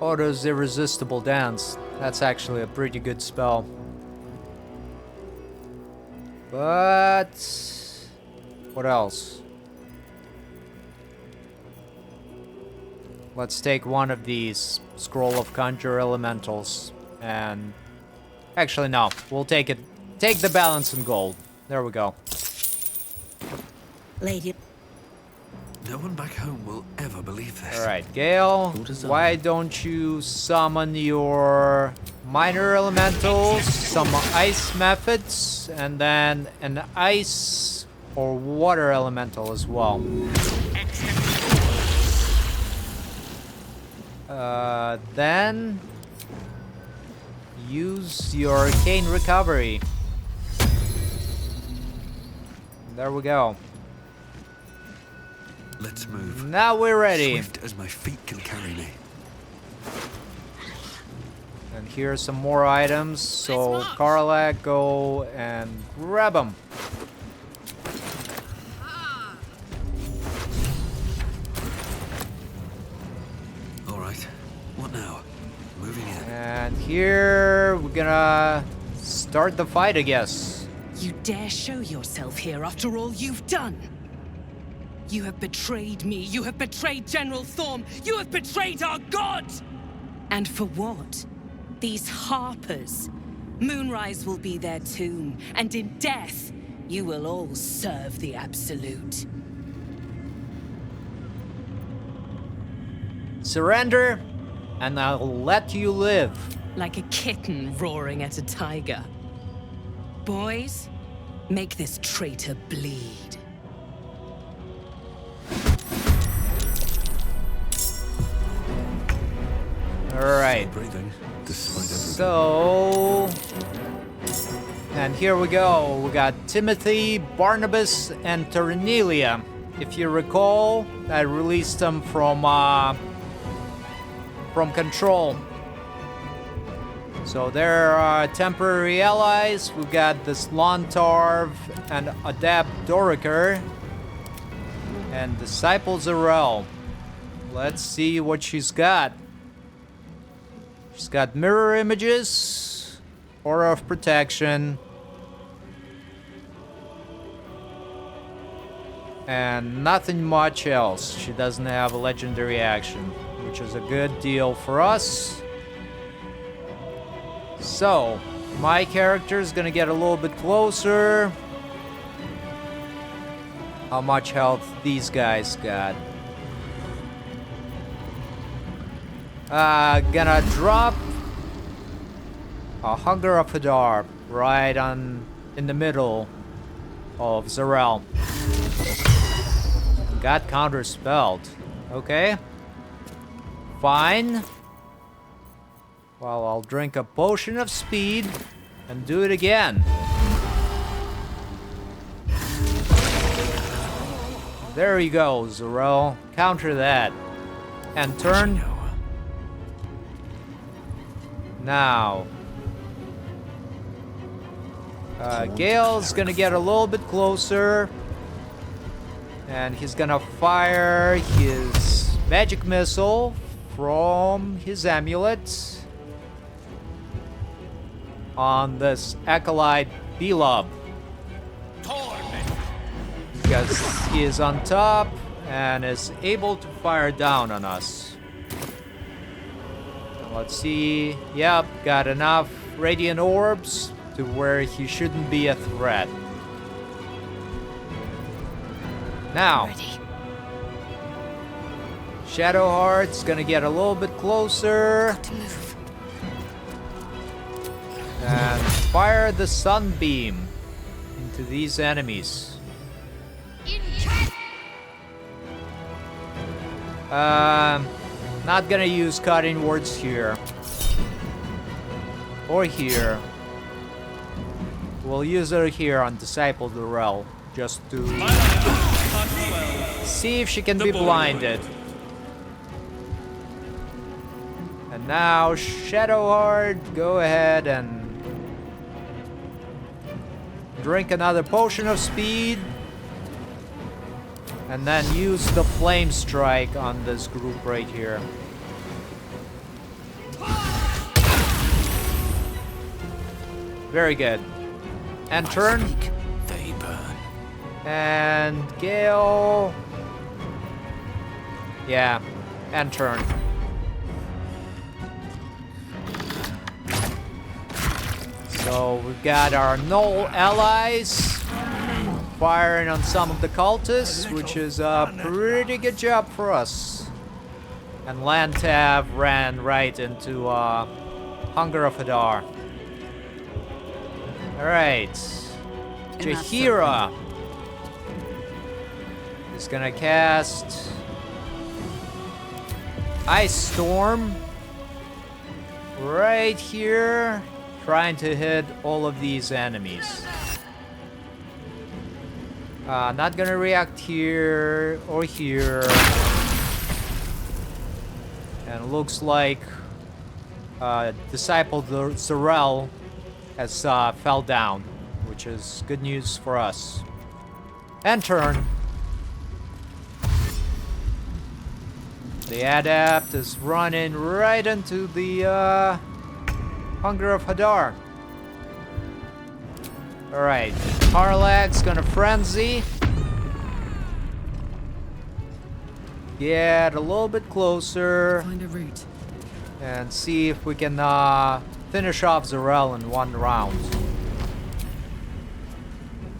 Otto's Irresistible Dance. That's actually a pretty good spell. But... what else? Let's take one of these Scroll of Conjure Elementals. And... actually, no. We'll take it. Take the balance in gold. There we go. Lady. No one back home will ever believe this. Alright, Gale, why don't you summon your minor elementals, some ice methods, and then an ice or water elemental as well. Then use your arcane recovery. There we go. Let's move. Now we're ready. Swift as my feet can carry me. And here's some more items. So Karlach, go and grab them. All right. What now? Moving in. And here we're gonna start the fight, I guess. You dare show yourself here after all you've done? You have betrayed me. You have betrayed General Thorm. You have betrayed our god! And for what? These Harpers. Moonrise will be their tomb, and in death, you will all serve the Absolute. Surrender, and I'll let you live. Like a kitten roaring at a tiger. Boys, make this traitor bleed. All right. Breathing, despite everything. So... And here we go. We got Timothy, Barnabas, and Ternelia. If you recall, I released them from Control. So they're temporary allies. We've got this Lontarv and Adapt Doriker. And Disciple Zarel. Let's see what she's got. She's got mirror images, aura of protection, and nothing much else. She doesn't have a legendary action, which is a good deal for us. So, my character is gonna get a little bit closer. How much health these guys got? Gonna drop a Hunger of Hadar right in the middle of Zarel. Got counterspelled. Okay. Fine. Well, I'll drink a potion of speed and do it again. There you go, Zarel. Counter that. And turn. Now. Gale's gonna get a little bit closer. And he's gonna fire his magic missile from his amulet on this Acolyte Belob. Because he is on top and is able to fire down on us. Let's see. Yep, got enough radiant orbs to where he shouldn't be a threat. Now, Shadowheart's gonna get a little bit closer. And fire the sunbeam into these enemies. Not gonna use cutting words here. Or here. We'll use it here on Disciple Durrell. Just to see if she can be blinded. And now, Shadowheart, go ahead and drink another potion of speed. And then use the Flame Strike on this group right here. Very good. And turn. They burn. And Gale. Yeah. And turn. So we've got our Gnoll allies firing on some of the cultists, which is a pretty good job for us. And Lantav ran right into Hunger of Hadar. Alright. Jahira is gonna cast Ice Storm right here, trying to hit all of these enemies. Not gonna react here or here. And looks like Disciple Zarel has fell down, which is good news for us. And turn. The Adept is running right into the Hunger of Hadar. Alright, Harlak's gonna frenzy. Get a little bit closer. Find a route. And see if we can finish off Zarel in one round.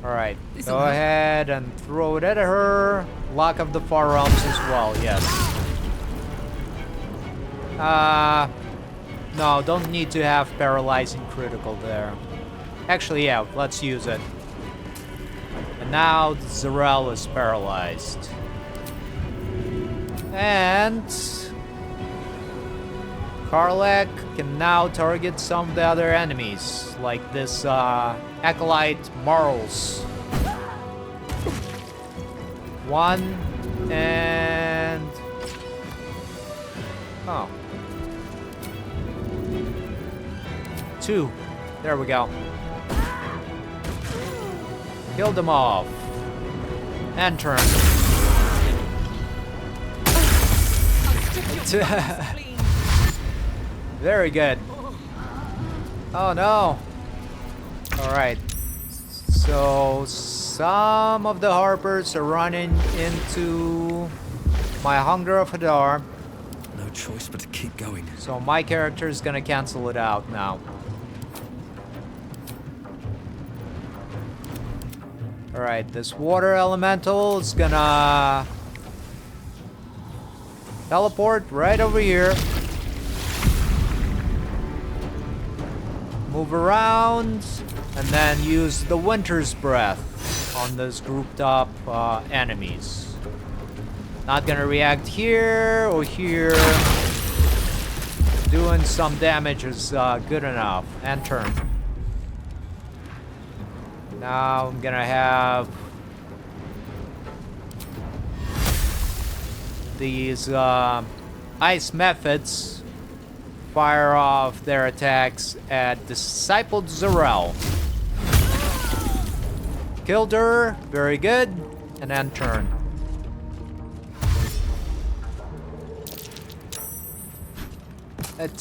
Alright, go ahead and throw it at her. Lock of the Far Realms as well, yes. No, don't need to have paralyzing critical there. Actually, yeah, let's use it. And now Zarel is paralyzed. And Karlach can now target some of the other enemies, like this acolyte Marls. 1 and... oh. 2. There we go. Kill them off. And turn. Very good. Oh no. Alright. So some of the Harpers are running into my Hunger of Hadar. No choice but to keep going. So my character is gonna cancel it out now. Alright, this water elemental is gonna teleport right over here. Move around, and then use the Winter's Breath on those grouped up enemies. Not gonna react here or here. Doing some damage is good enough. And turn. Now I'm gonna have these ice methods fire off their attacks at Disciple Zarel. Killed her, very good, and then turn. As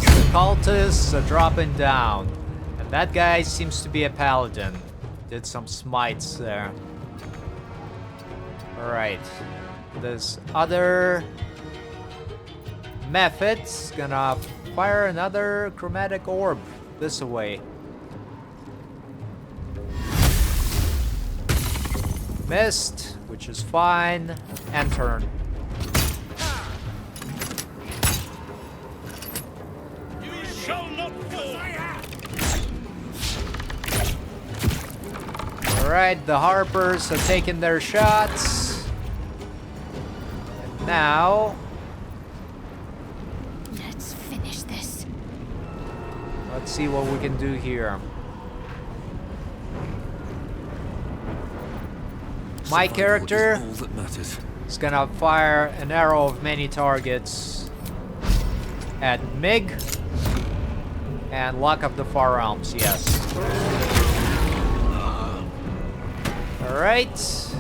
the cultists are dropping down. And that guy seems to be a paladin. Did some smites there. Alright. This other method's gonna fire another chromatic orb this way. Missed, which is fine, and turn. Alright, the Harpers have taken their shots. And now... let's finish this. let's see what we can do here. My character is all that matters. is gonna fire an arrow of many targets at Mig and Luck of the Far Realms, yes. Alright.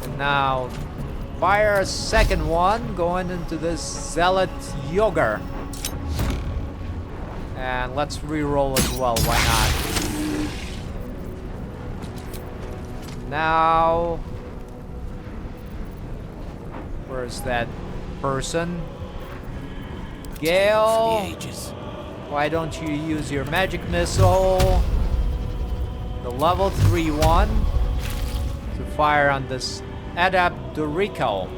And now fire a second one going into this Zealot Yogar. And let's re-roll as well, why not? Now, where's that person? Gale, why don't you use your magic missile, the level 3 one, to fire on this Adept Dorico.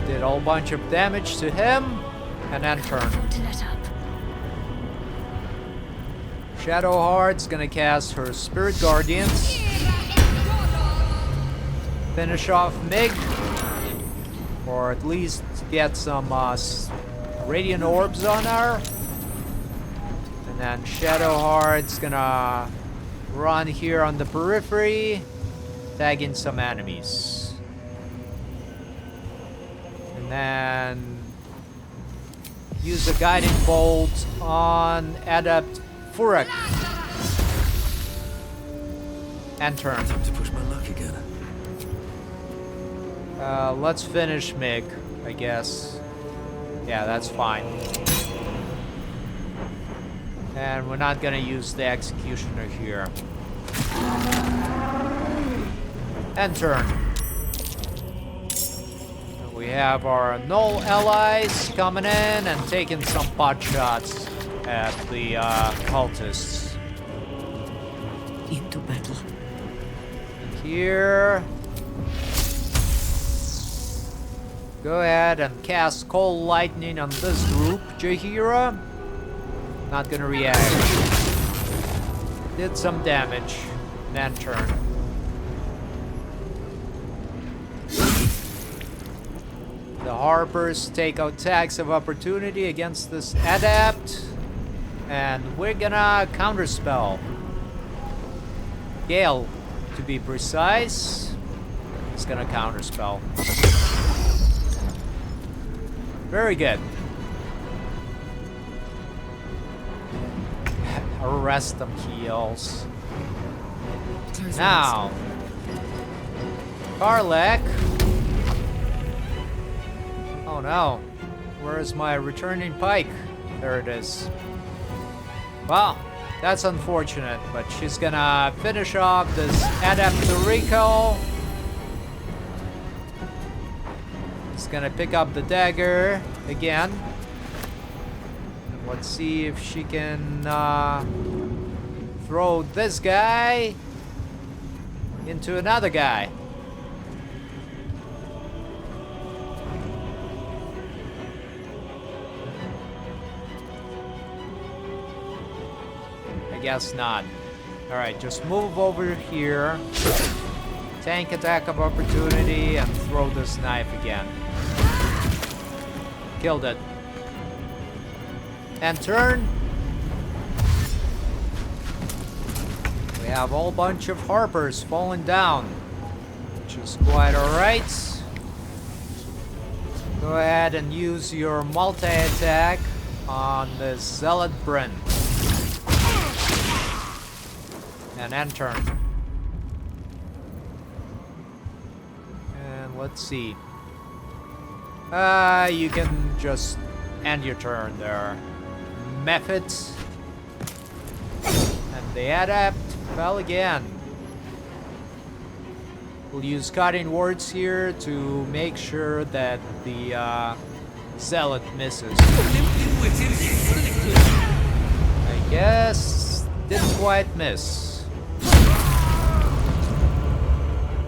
Did a whole bunch of damage to him, and then turn. Shadowheart's gonna cast her Spirit Guardians. Finish off Mig. Or at least get some Radiant Orbs on her. And then Shadowheart's gonna run here on the periphery, tagging some enemies. And then use a Guiding Bolt on Adept Furak. And turn. Time to push my luck again. Let's finish Mig, I guess. Yeah, that's fine. And we're not gonna use the Executioner here. And turn. And we have our Gnoll allies coming in and taking some pot shots at the cultists. Into battle. Here. Go ahead and cast Cold Lightning on this group, Jaheira. Not gonna react. Did some damage. Then turn. The Harpers take out tags of opportunity against this adept. And we're gonna counterspell. Gale, to be precise, is gonna counterspell. Very good. Arrest them, heals. Now, Karlak. Oh no, where's my returning pike? There it is. Well, that's unfortunate, but she's gonna finish off this Adept Rico. He's gonna pick up the dagger again. And let's see if she can throw this guy into another guy. I guess not. Alright, just move over here. Tank attack of opportunity and throw this knife again. Killed it. And turn. We have a whole bunch of Harpers falling down, which is quite alright. Go ahead and use your multi-attack on the Zealot Bryn. And end turn. And let's see. You can just end your turn there. Methods. And the adept fell again. We'll use cutting words here to make sure that the zealot misses. I guess didn't quite miss.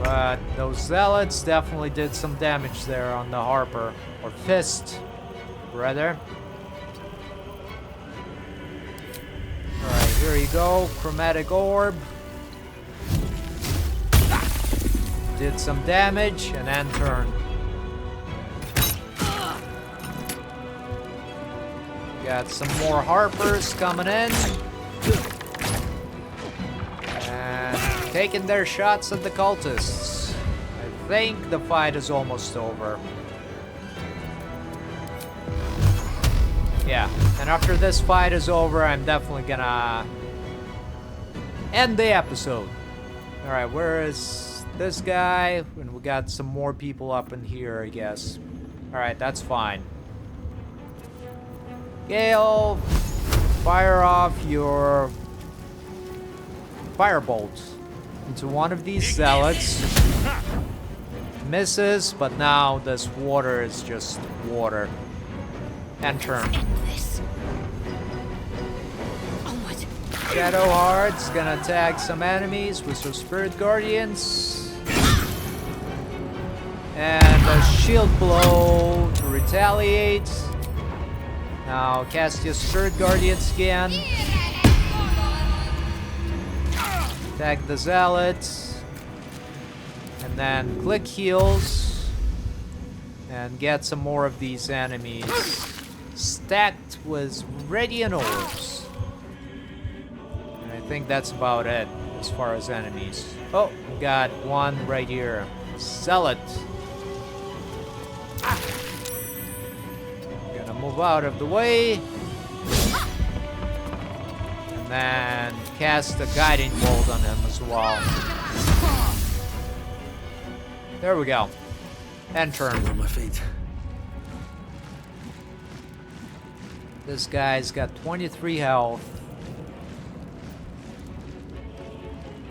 But those zealots definitely did some damage there on the Harper. Or fist, rather. Alright, here you go. Chromatic orb. Did some damage and end turn. Got some more Harpers coming in. And taking their shots at the cultists. I think the fight is almost over. Yeah, and after this fight is over, I'm definitely gonna end the episode. Alright, where is this guy? And we got some more people up in here, I guess. Alright, that's fine. Gale, fire off your firebolt into one of these zealots. Misses, but now this water is just water. And turn. Shadowheart's gonna tag some enemies with her Spirit Guardians. And a shield blow to retaliate. Now cast your Spirit Guardians again. Tag the Zealots. And then click heals. And get some more of these enemies stacked with Radiant Orbs. And I think that's about it as far as enemies. Oh, we got one right here. Zealot. Gonna move out of the way. And then cast a guiding bolt on him as well. There we go. And turn. On my feet. This guy's got 23 health.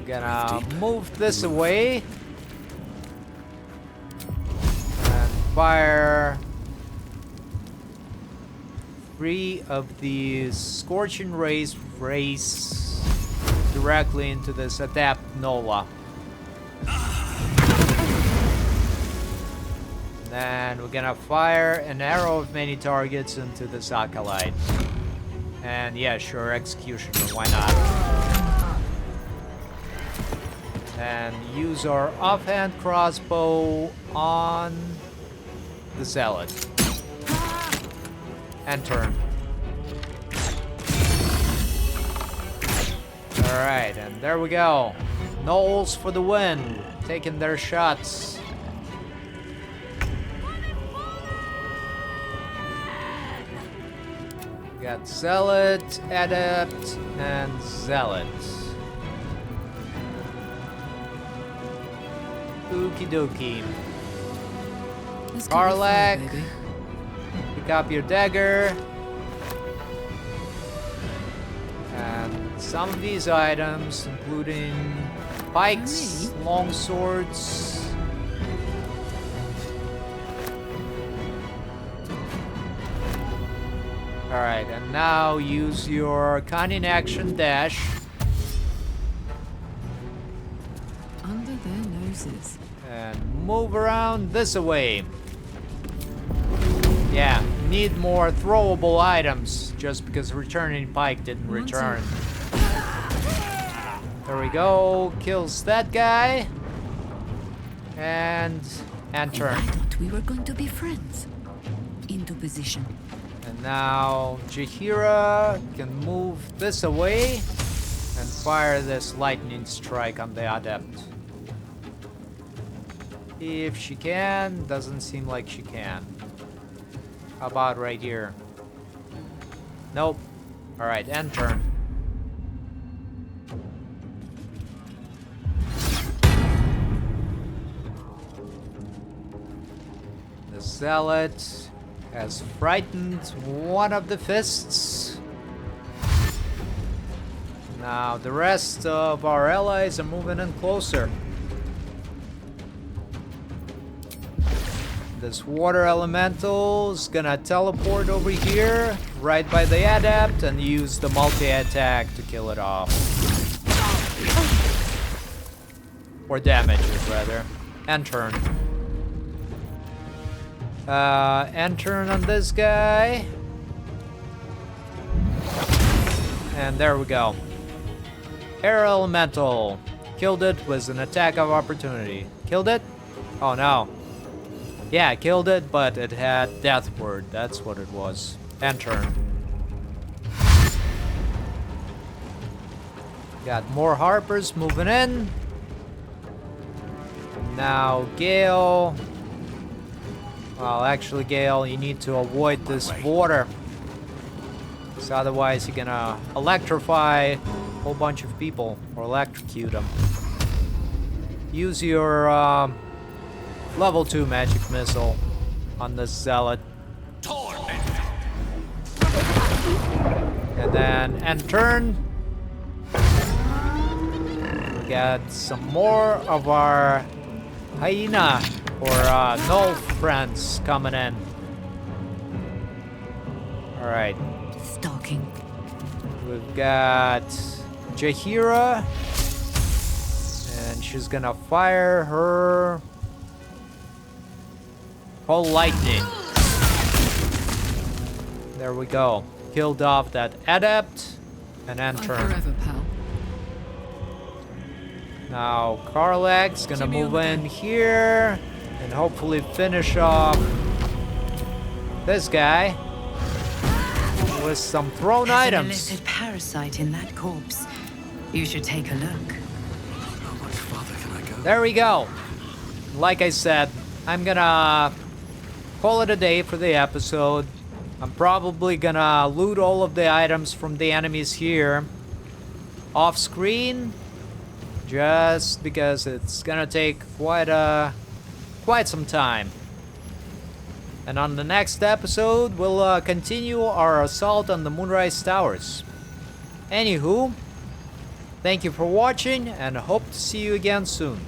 We're gonna move this away. And fire 3 of these Scorching Rays directly into this Adept Nola. Then we're gonna fire an arrow of many targets into this Acolyte. And yeah, sure, Executioner, why not? And use our offhand crossbow on the Zealot. And turn. Alright, and there we go. Gnolls for the win. Taking their shots. Got Zealot, Adept, and Zealot. Okie dokie. Karlak, pick up your dagger. And some of these items, including pikes, long swords. Alright, and now use your cunning action dash. Under their noses. And move around this way. Yeah, need more throwable items, just because returning pike didn't return. There we go, kills that guy. And turn. I thought we were going to be friends. Into position. And now Jaheira can move this away and fire this lightning strike on the Adept. If she can, doesn't seem like she can. How about right here? Nope. Alright, end turn. The Zealot has frightened one of the fists. Now the rest of our allies are moving in closer. This water elemental is gonna teleport over here, right by the Adept, and use the multi-attack to kill it off. Or damage it, rather. And turn. End turn on this guy. And there we go. Air elemental. Killed it with an attack of opportunity. Killed it? Oh no. Yeah, killed it, but it had death word. That's what it was. End turn. Got more Harpers moving in. Now Gale. Well, actually, Gale, you need to avoid this water. Because otherwise you're gonna electrify a whole bunch of people. Or electrocute them. Use your level 2 magic missile on the Zealot. And then end turn. We got some more of our hyena or Gnoll friends coming in. Alright. Stalking. We've got Jaheira. And she's gonna fire her whole lightning. There we go. Killed off that Adept. And end turn. Forever, pal. Now Karlak's gonna move in here and hopefully finish off this guy with some thrown There's items. an illicit parasite in that corpse. You should take a look. How much farther can I go? There we go. Like I said, I'm gonna call it a day for the episode. I'm probably gonna loot all of the items from the enemies here off screen, just because it's gonna take quite some time. And on the next episode, we'll continue our assault on the Moonrise Towers. Anywho, thank you for watching, and hope to see you again soon.